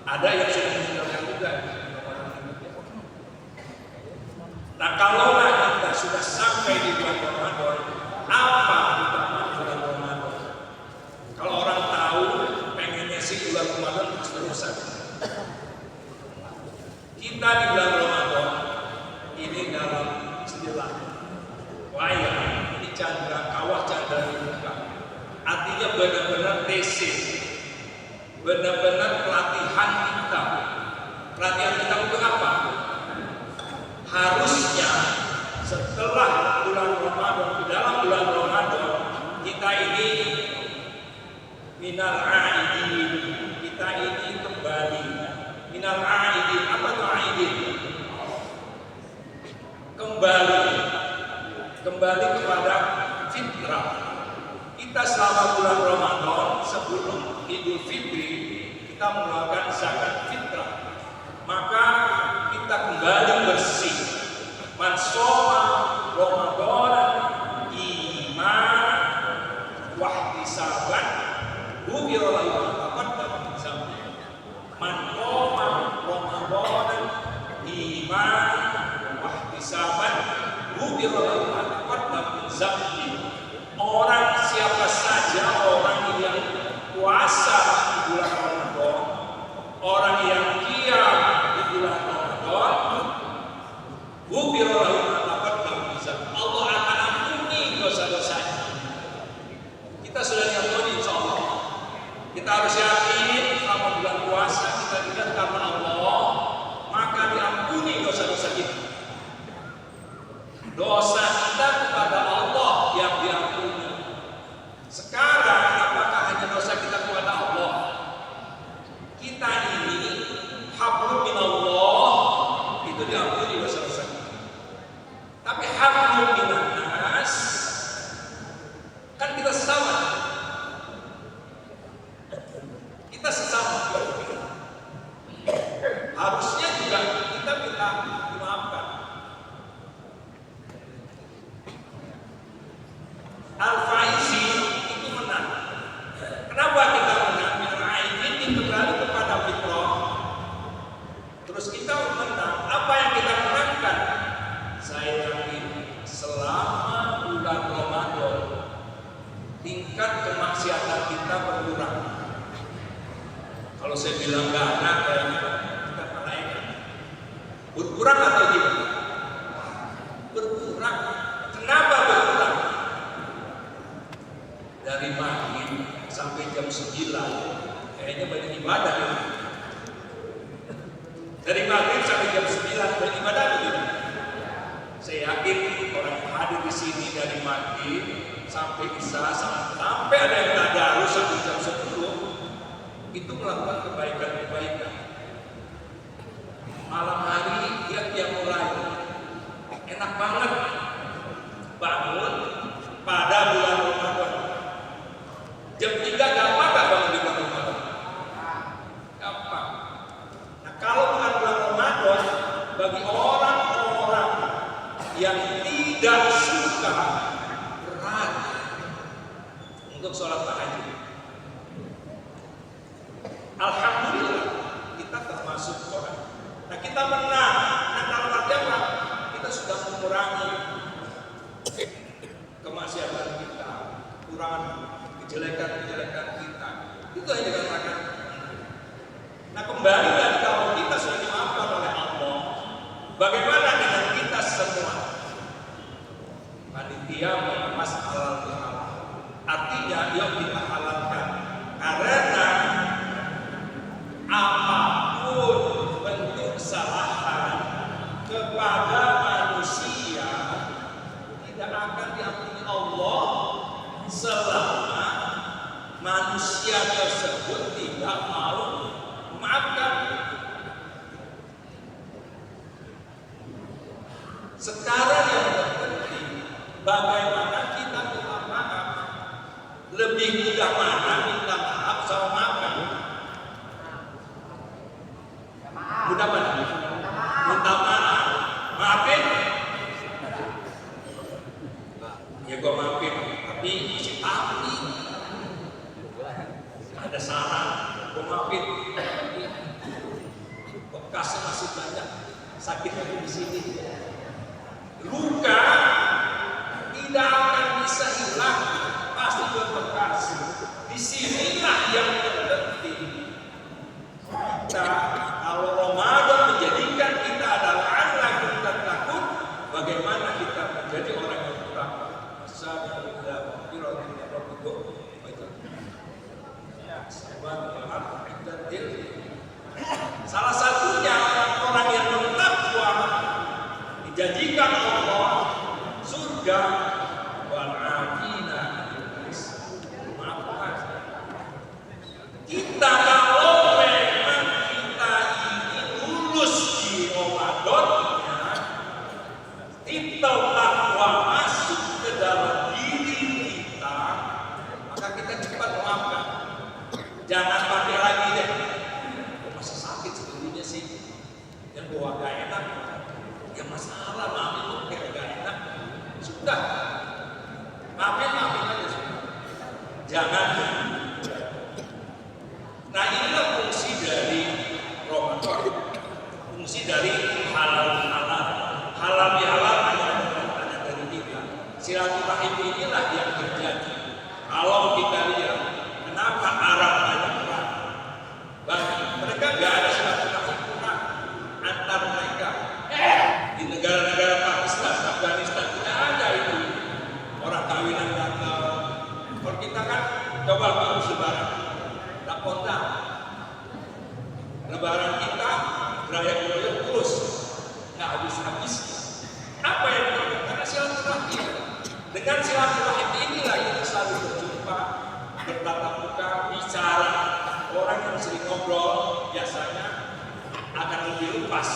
Ada yang sudah meninggalkan juga. Nah, kalaulah kita sudah sampai di bulan Ramadan, apa utama bulan Ramadan? Kalau orang tahu, pengennya sih bulan Ramadan terus-terusan. Kita di bulan Ramadan ini dalam istilah wayang, ini candra kawah candra muka. Artinya benar-benar testing, benar-benar pelatihan kita. Pelatihan kita untuk apa? Harusnya setelah bulan Ramadan, di dalam bulan Ramadan kita ini minal aidin, kita ini kembali minal aidin. Apa itu aidin? Kembali kepada fitrah. Kita selama bulan Ramadan sebelum Idul Fitri kita mengeluarkan zakat fitrah, maka kita kembali bersih. Man shoma Ramadan iman wa ihtisaban ghufira lahu ma taqaddama min dhanbihi. Man shoma Ramadan iman wa ihtisaban ghufira lahu ma taqaddama min dhanbihi. Orang siapa saja orang yang puasa di bulan Ramadan, orang yang qiyam di bulan Ramadan, ghufira lahu ma taqaddama min dhanbihi. Allah akan ampuni dosa-dosanya. Kita sudah yakini insyaallah. Kita harus yakin selama bulan puasa kita dekat karena Allah, maka diampuni dosa-dosa kita. Dosa kita kepada Allah yang diampuni. Sekarang apakah hanya dosa kita kepada Allah? Kita ini hablum minallah, itu diampuni dosa-dosa kita. Tapi hablum minannas, kan kita sesama. Kita sesama. Harusnya juga kita minta dimaafkan. Al-Faizi itu menang. Kenapa kita menang? Ini kembali kepada fitrah. Terus kita menang. Apa yang kita menangkan? Saya yakin selama bulan Ramadan tingkat kemaksiatan kita berkurang. Kalau saya bilang nggak ada, kayaknya kita malaikat. Berkurang atau gimana? Berkurang. Kenapa berkurang? Dari maghrib sampai jam 9 kayaknya banyak ibadah ya. Dari maghrib sampai jam 9 banyak ibadah begitu. Saya yakin orang yang hadir di sini dari maghrib sampai isya sampai ada yang tadarus sampai jam 10 itu melakukan kebaikan-kebaikan. Malam hari dia mulai enak banget bangun pada bulan Ramadan. Jam 3 gampang gak bangun di bulan Ramadan? Gampang. Nah, kalau bukan bulan Ramadan, bagi orang-orang yang tidak suka berat untuk sholat tahajud, alhamdulillah kita termasuk orang. Nah, kita menang. Nah, kalau apa? Kita sudah mengurangi kemaksiatan kita, kurangan kejelekan-kejelekan kita. Itu yang dikatakan Kembali dan kalau kita sudah dimaafkan oleh Allah, bagaimana dengan kita semua? Panitia mengemas halal bihalal. Artinya yuk kita halalkan. Karena apapun bentuk kesalahan kepada manusia tidak akan diampuni Allah selama manusia tersebut tidak mau memaafkan. Sekarang yang terpenting bagaimana kita minta maaf. Lebih mudah mana minta maaf sama maafkan? Mudah mana? Minta maaf, maafin. Ya gua maafin, tapi masih tahu nih. Ada saran, gua maafin. Bekasnya masih banyak, sakitnya di sini. Luka tidak akan bisa hilang, pasti berbekas. Disinilah yang terpenting. Kita kalau Ramadan menjadikan kita adalah anak kita takut, bagaimana kita menjadi orang yang takut? Salah satunya orang yang bertakwa dijadikan Allah surga wal afina. Maafkan kita kalau memang kita ini lulus di Ramadannya, titel takwa masuk ke dalam diri kita, maka kita cepat memaafkan. Jangan pakai lagi deh, masih sakit sebetulnya sih, yang bawa gak enak, yang masalah maafin kayak gak enak, sudah maafin aja sudah. Jangan. Nah inilah fungsi dari Ramadan, fungsi dari halal bihalal. Halal bihalal hanya dari kita. Silaturahim inilah yang terjadi. Kalau kita lihat kenapa Arab banyak perang, mereka nggak ada silaturahim perang antar mereka. Di negara-negara Pakistan, Afghanistan tidak ada itu orang kawinan gagal. Kalau kita kan coba harus lebaran, tak kontak. Lebaran kita beraya-beraya terus, nggak habis-habis. Apa yang terjadi? Karena silaturahim. Dengan silaturahim inilah kita selalu berjumpa, bertatap muka, bicara. Orang yang sering ngobrol biasanya akan lebih lepas.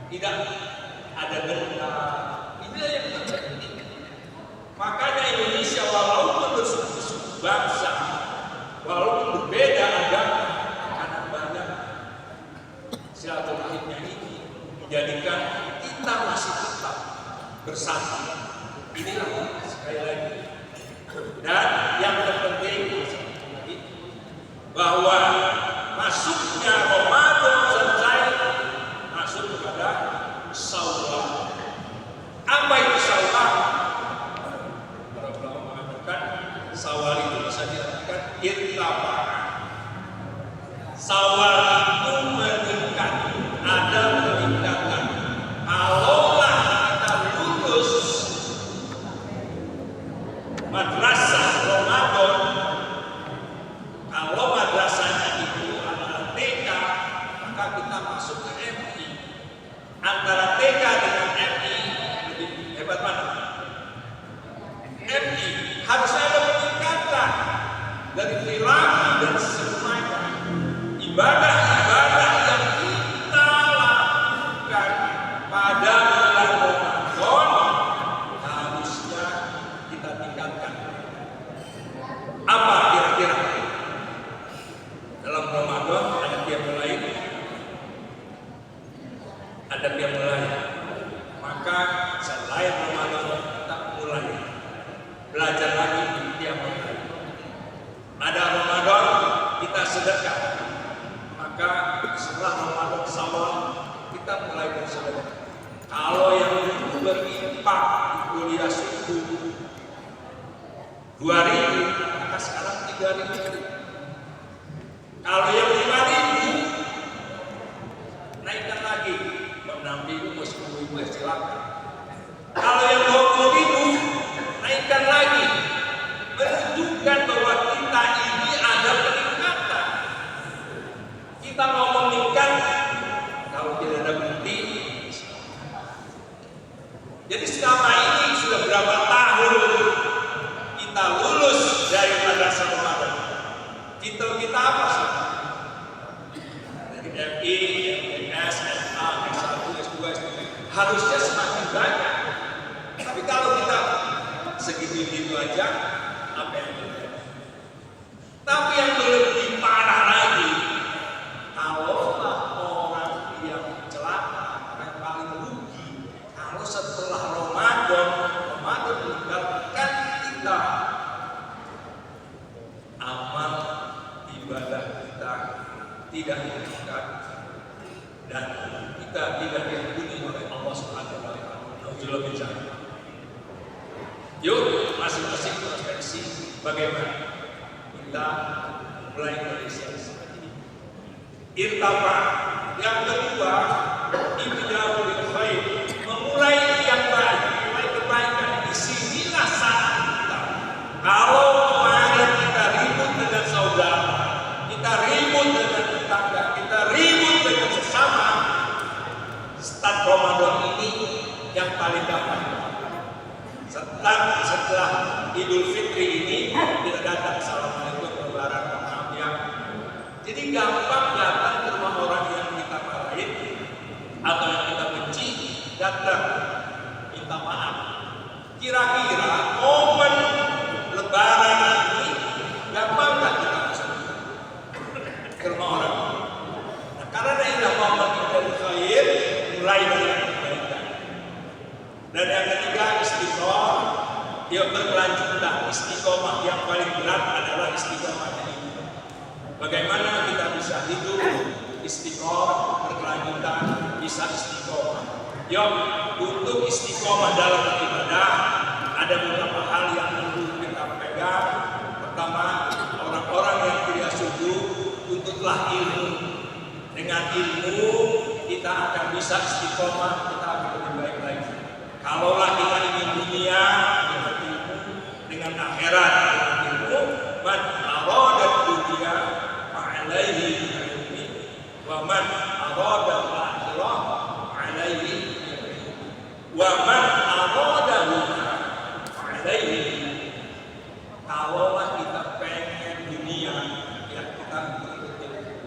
Tidak ada dendam. Inilah yang terjadi. Makanya Indonesia walaupun bersuku-suku bangsa, walaupun berbeda agama, karena banyak silaturahimnya ini menjadikan kita masih tetap bersatu. Inilah sekali lagi. Dan yang terpenting bahwa masuknya Ramadan selesai masuk kepada Syawal. Apa itu Syawal? Para ulama mengatakan Syawal itu bisa diartikan irtafa'ah. Syawal itu meningkat, ada peningkatan. Kalaulah kita lulus madrasah Ramadan, kalau madrasahnya itu adalah TK, maka kita masuk ke MI. Antara TK dengan MI lebih hebat mana? MI harusnya ada peningkatan dari perilaku dan semuanya. Ibadah-ibadah yang kita lakukan pada bulan Ramadan harusnya kita tingkatkan. Apa kira-kira? Dalam Ramadan ada qiyamul lail, ada qiyamul lail. Maka selain Ramadan kita mulai belajar lagi qiyamul lail. Ada Ramadan kita sedekah. Maka setelah Ramadan Syawal kita mulai bersedekah. Kalau yang dulu berinfak di kuliah subuh 2.000, maka sekarang 3.000. Kalau yang 5.000 naikkan lagi, mau 6.000, mau 10.000 ya silakan. Kalau yang 20.000 naikkan lagi, menunjukkan bahwa kita ini ada peningkatan. Kita mau meningkat, kalau tidak ada bukti. Jadi selama ini sudah berapa tahun kita lulus dari madrasah Ramadan? Titel kita apa sih? Dari MI, MS, SMA, S1, S2, S3 harusnya semakin banyak. Tapi kalau kita segitu-gitu aja, apa yang terjadi? Tapi yang lebih parah lagi, kalau orang yang celaka, yang paling rugi, kalau setelah Ramadan meninggalkan kita, amal ibadah kita tidak dilakukan dan kita tidak diampuni oleh Allah Subhanahu wa taala. Yuk, masing-masing introspeksi bagaimana kita mulai dari sini. Irtafa. Yang kedua, ibda'u bil khair, memulai yang baik, memulai kebaikan. Disinilah saat kita. Kalau kemarin kita ribut dengan saudara, kita ribut dengan tetangga, kita ribut dengan sesama, start Ramadan ini yang paling gampang. Setelah Idul Fitri ini kita datang assalamualaikum lebaran, maaf ya. Jadi gampang datang ke rumah orang yang kita marahin atau yang kita benci, datang minta maaf. Kira-kira momen lebaran ini gampang nggak kita masuk ke rumah orang? Nah, karena ini momen Idul Khair, mulai dari kebaikan. Dan yang ketiga, istiqomah. Yang berkelanjutan, istiqomah yang paling berat adalah istiqomah ini. Bagaimana kita bisa hidup istiqomah, berkelanjutan, bisa istiqomah. Yuk, untuk istiqomah dalam ibadah ada beberapa hal yang perlu kita pegang. Pertama, orang-orang yang tidak sujud, tuntutlah ilmu. Dengan ilmu kita akan bisa istiqomah, kita akan lebih baik lagi. Kalaulah kita ingin dunia dengan ilmu, dengan akhirat dengan ilmu, man arada dunya fa'alaihi ilmi, wa man arada akhirah fa'alaihi ilmi, wa man arada fa'alaihi ilmi. Kalaulah kita pengen dunia, ya kita tuntut ilmu.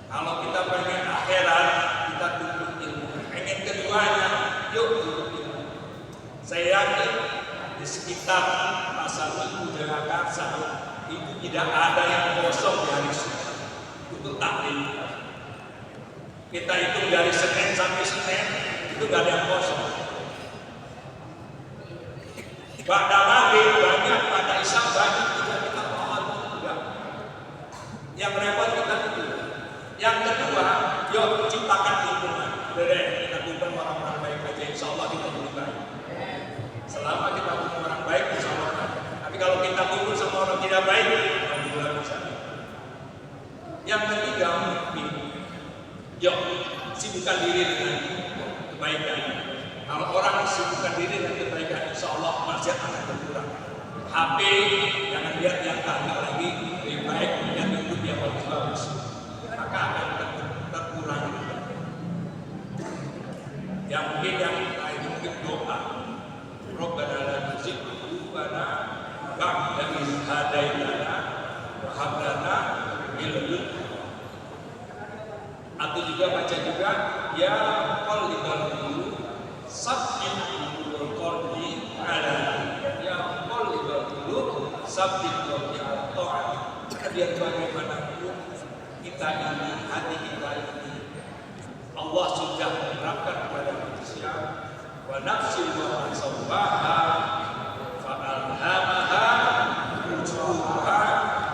Kalau kita pengen akhirat, kita tuntut ilmu. Pengen keduanya, yuk tuntut ilmu. Saya yakin di sekitar Pasar Minggu Jakarta itu tidak ada yang kosong di hari Senin untuk taklim. Kita hitung dari Senin sampai Senin itu nggak ada yang kosong. Pada maghrib banyak, pada isya banyak, tidak kita mohon tidak. Yang repot kita itu. Yang kedua, yuk ciptakan lingkungan. Kita kumpul orang-orang baik aja, insya Allah kita lebih baik. Selama kita kumpul orang baik, insya Allah. Tapi kalau kita kumpul sama orang tidak baik, alhamdulillah bisa. Yang ketiga, mungkin, yuk sibukkan diri dengan kebaikan. Kalau orang sibukkan diri dengan kebaikan, insya Allah maksiat akan berkurang. HP jangan lihat yang tanggal lagi, lebih baik lihat YouTube yang bagus-bagus. Maka akan terkurang. Yang mungkin yang lain mungkin doa. Rabbana la tuzigh qulubana ba'da idh hadaytana wa hab lana min ladunka. Atau juga baca juga ya qalbal qulub sabbit qalbi ala ya qalbal qulub sabbit qalbi ala ta'at. Biar bagaimanapun kita ini, hati kita ini Allah sudah menerapkan kepada manusia wa nafsin wa sawwaha fa alhamaha fujuraha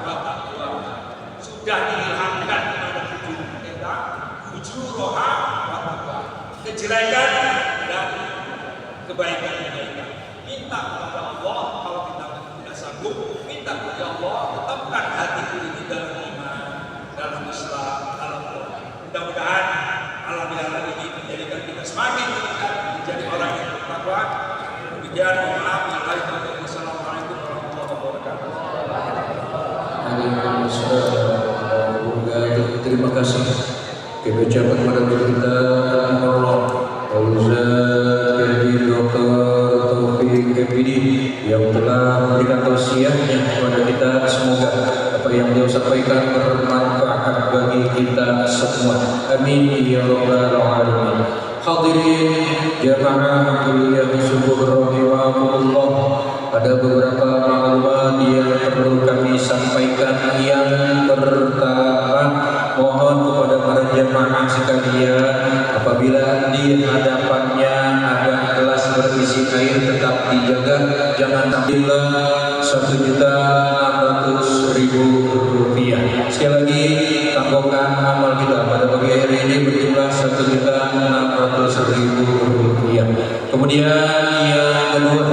wa taqwaha. Sudah diilhamkan kepada tubuh kita fujuraha wa taqwaha, kejelekan dan kebaikan-kebaikan. Minta kepada Allah, kalau kita tidak sanggup, minta kepada Allah tetapkan hati ini dalam iman, dalam Islam, dalam Quran. Mudah-mudahan alam yang ini menjadikan kita semakin meningkat menjadi orang yang bertakwa. Demikian, mohon maaf. Wassalamualaikum warahmatullahi wabarakatuh. Terima kasih kepada kepada kita Allah Ustaz Kiai Dr. Taufik Kebidi yang telah memberikan tausiahnya kepada kita. Semoga apa yang beliau sampaikan bermanfaat bagi kita semua. Amin ya rabbal alamin. Hadirin jamaah kuliah subuh rahimakumullah, ada beberapa maklumat yang perlu kami sampaikan. Yang pertama, mohon kepada para jamaah sekalian, apabila di hadapannya ada gelas berisi air tetap dijaga, jangan ambillah Rp1.600.000. Sekali lagi, tanggungan amal kita pada pagi hari ini berjumlah Rp1.600.000. Kemudian yang kedua,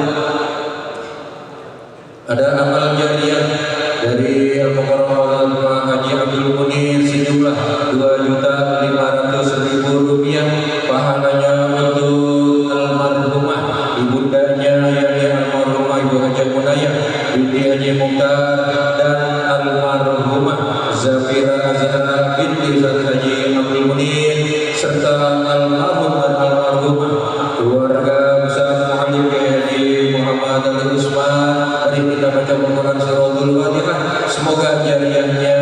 ada amal jariah dari Al-Mukarram Haji Abdul Munir sejumlah Rp2.500.000. Pahalanya untuk almarhumah ibundanya yang almarhumah Ibu Haji Munayah binti Haji Mukhtar dan almarhumah Zafira Azhar binti Haji Abdul Munir serta almarhum dan almarhumah keluarga besar Muhammad Haji Muhammad Ali Usman. Mari kita baca Al-Quran Suratul Fatihah. Semoga jariahnya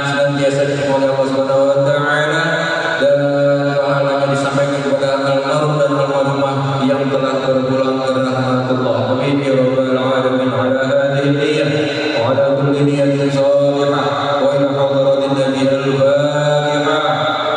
senantiasa diterima oleh Allah Subhanahu wa taala dan pahalanya disampaikan kepada almarhum dan almarhumah yang telah berpulang ke rahmatullah. Amin ya rabbal alamin. Ala hadhihi niyyah wa ala kulli niyyatin salihah wa ila hadratin nabi al-Fatihah.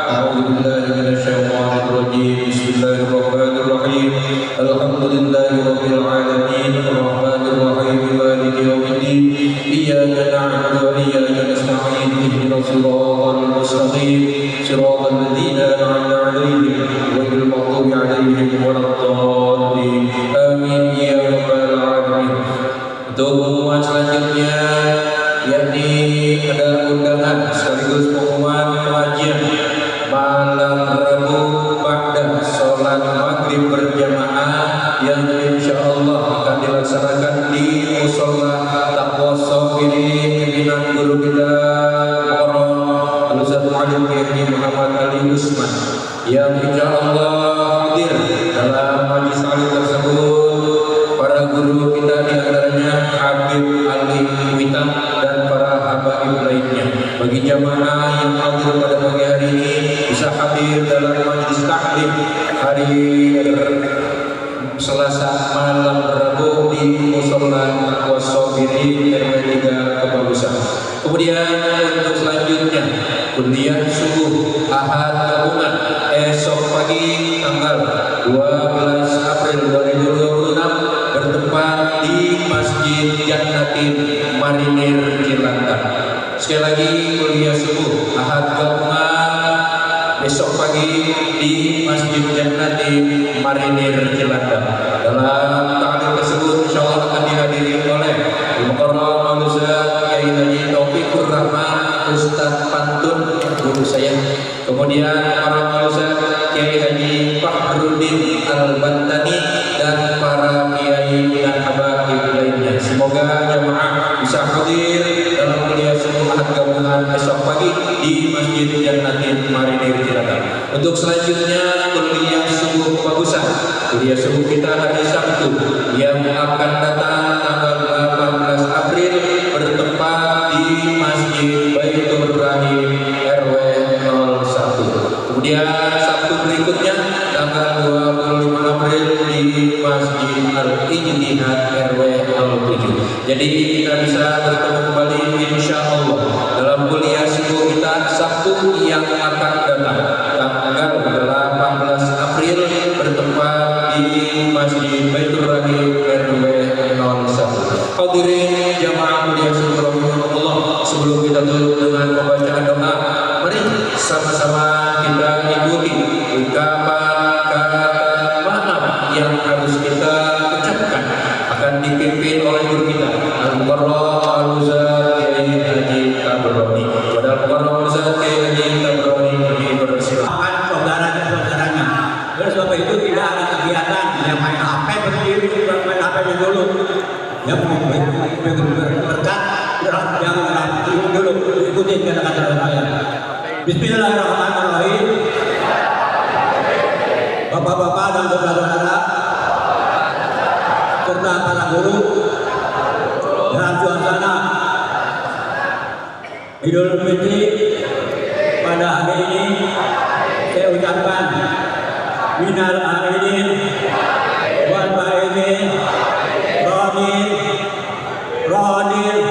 A'udzu billahi minasy syaithanir rajim. Bismillahirrahmanirrahim. Alhamdulillahi rabbil alamin. Arrahmanir rahim. Maliki yaumiddin. Iyyaka na'budu wa iyyaka nasta'in. Ihdinas siratal mustaqim. Siratal ladzina an'amta 'alaihim ghairil maghdubi 'alaihim waladdallin. Amin ya rabbal alamin. Untuk pengumuman selanjutnya, yakni ada undangan sekaligus pengumuman pengajian malam Rabu pada sholat maghrib berjamaah yang insyaallah akan dilaksanakan di Musholla Taqwa Sabirin pimpinan guru kita Al-Ustaz Muhammad Haji Muhammad Ali Usman yang insyaallah hadir dalam majlis taklim tersebut. Para guru kita di antaranya Habib Ali Witan dan para habaib lainnya. Bagi jamaah yang hadir pada pagi hari ini bisa hadir dalam majlis taklim hari Selasa malam Rabu di Musholla Taqwa Sabirin RW 3 Kebagusan. Kemudian untuk selanjutnya kuliah subuh Ahad Gabungan esok pagi tanggal 12 April 2026 bertempat di Masjid Jannatin Marinir Cilacap. Sekali lagi kuliah subuh Ahad Gabungan besok pagi di Masjid Jannatin Marinir Cilacap. Dalam taklim tersebut insyaallah akan dihadiri oleh Al-Mukarram Al-Ustaz Kiai Haji Taufikur Rahman Ustaz Pantun guru saya. Kemudian para Ustaz Kiai Haji Fakhruddin Al-Bantani dan para kiai dan habaib lainnya. Semoga jamaah bisa hadir dalam kuliah subuh Ahad Gabungan besok pagi di Masjid Jannatin Marinir Cilacap. Untuk selanjutnya kuliah subuh Kebagusan. Kuliah subuh kita hari Sabtu yang akan datang tanggal 18 April bertempat di Masjid Baitur Rahim RW 01. Kemudian Sabtu berikutnya tanggal 25 April di Masjid Al-Ijtihad RW 07. Jadi kita bisa bertemu kembali insyaallah dalam kuliah subuh kita Sabtu yang akan datang tanggal 18 April bertempat di Masjid Baitur Rahim RW 01. Hadirin jamaah kuliah subuh rahimakumullah, sebelum kita tutup dengan pembacaan doa, mari sama-sama kita ikuti ungkapan kata maaf yang harus kita ucapkan akan dipimpin oleh guru kita Al-Mukarram Al-Ustaz Kiai Haji Tabrani. Pada Al-Mukarram Al-Ustaz HP-nya dulu. Ya berkat jangan dulu ikutin kata-kata saya. Bismillahirrahmanirrahim. Bapak-bapak dan saudara-saudara serta para guru dalam suasana Idul Fitri pada hari ini saya ucapkan minal aidin wal faizin radin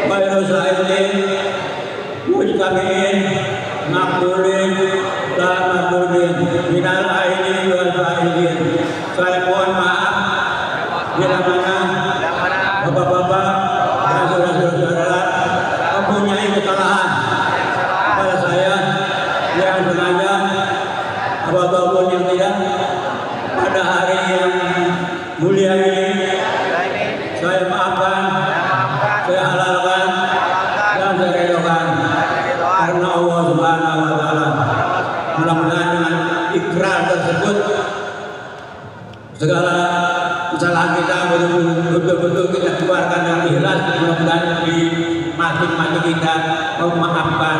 bayrus aidin mujtamin makbulin dan makbulin minal aidin wal faizin. Saya mohon maaf bila mana bapak-bapak dan saudara-saudara mempunyai kesalahan pada saya yang sengaja apapun yang tidak pada hari yang mulia ini saya maafkan, saya halalkan dan saya redokan karena Allah Subhanahu wa taala. Mudah-mudahan dengan ikrar tersebut segala kesalahan kita betul-betul kita keluarkan dengan ikhlas. Mudah-mudahan di masing-masing kita memaafkan.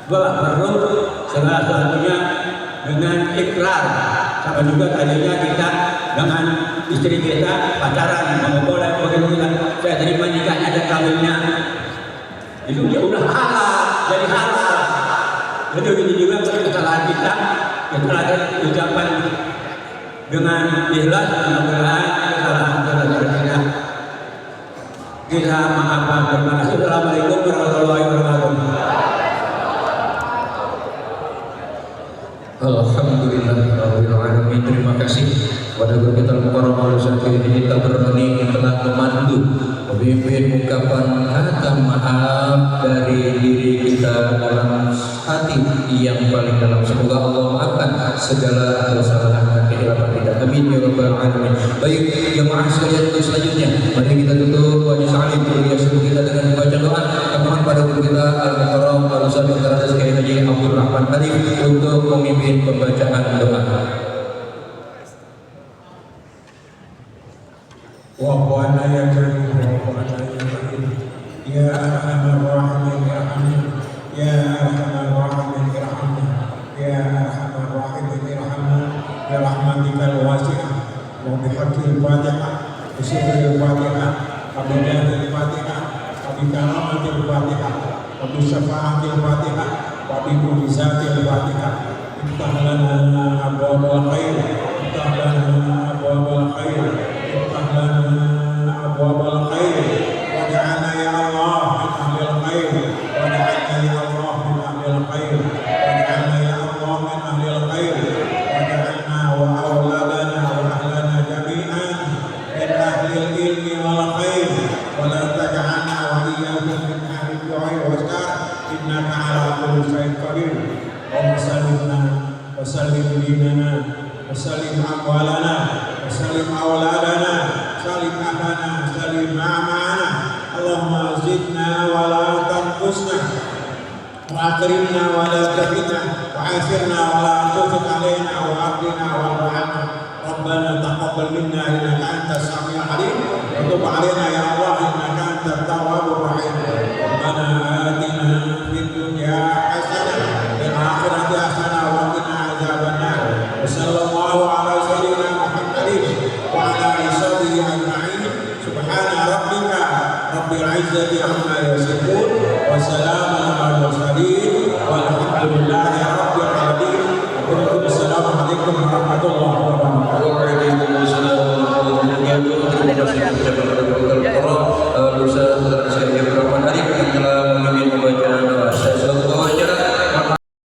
Perlu segala sesuatunya dengan ikrar. Sama juga tadinya kita dengan istri kita pacaran, mau boleh begitu kita saya terima nikahnya dan kawinnya itu dia udah halal, jadi halal. Jadi begitu juga kesalahan kita akan ucapan dengan ikhlas. Mudah-mudahan kesalahan kita kita maafkan. Terima kasih. Assalamualaikum warahmatullahi wabarakatuh. Alhamdulillahirrahmanirrahim. Terima kasih kepada guru kita Al-Mukarram Al-Ustaz kita berani telah memandu memimpin ungkapan kata maaf dari diri kita dalam hati yang paling dalam. Semoga Allah maafkan segala kesalahan dan kehilafan kita. Amin ya rabbal alamin. Baik jemaah sekalian, untuk selanjutnya mari kita tutup wajib salim kuliah subuh kita dengan membaca doa. Mohon pada guru kita Al-Mukarram Al-Ustaz Dr. Kiai Haji Abdul Rahman Arif untuk memimpin pembacaan doa. Wa'ala ya karim wa'ala ya karim ya arhamar rahimin irhamni ya arhamar rahimin irhamni ya arhamar rahimin irhamni ya rahmatikal wasi'ah wa bihaqqil fatihah wa syukril fatihah wa bidadil fatihah wa bikaramatil fatihah wa bisyafa'atil fatihah wa bimujizatil fatihah. Iftah lana abwabal khair, iftah lana abwabal khair, iftah lana abwabal khair, waj'alna ya Allah min ahlil khair, waj'alna ya Allah min ahlil khair, waj'alna ya Allah min ahlil khair, waj'alna wa awladana wa ahlana jami'an min ahlil ilmi wal khair, wa la taj'alna wa iyyahum min ahlil ju'i wa syar, innaka ala kulli syai'in qadir. Sallimna wa sallim dinana wa sallim amwalana wa sallim awladana sallim ahlana sallim ma'amana. Allahumma zidna wa la tanqusna wa akrimna wa la tahina wa asirna wa la tufid alaina wa abdina wa rahmana. Rabbana taqabbal minna innaka antas samiul alim wa tub alaina ya Allah innaka antat tawwabur rahim. Rabbana atina fid dunya hasanah akhirati hasanah wa qina adzabannar. Sallallahu ala sayyidina Muhammadin wa ala alihi ajma'in. Subhana rabbika rabbil izzati amma yasifun wa salamun alal mursalin walhamdulillahi rabbil alamin. Assalamualaikum warahmatullahi wabarakatuh.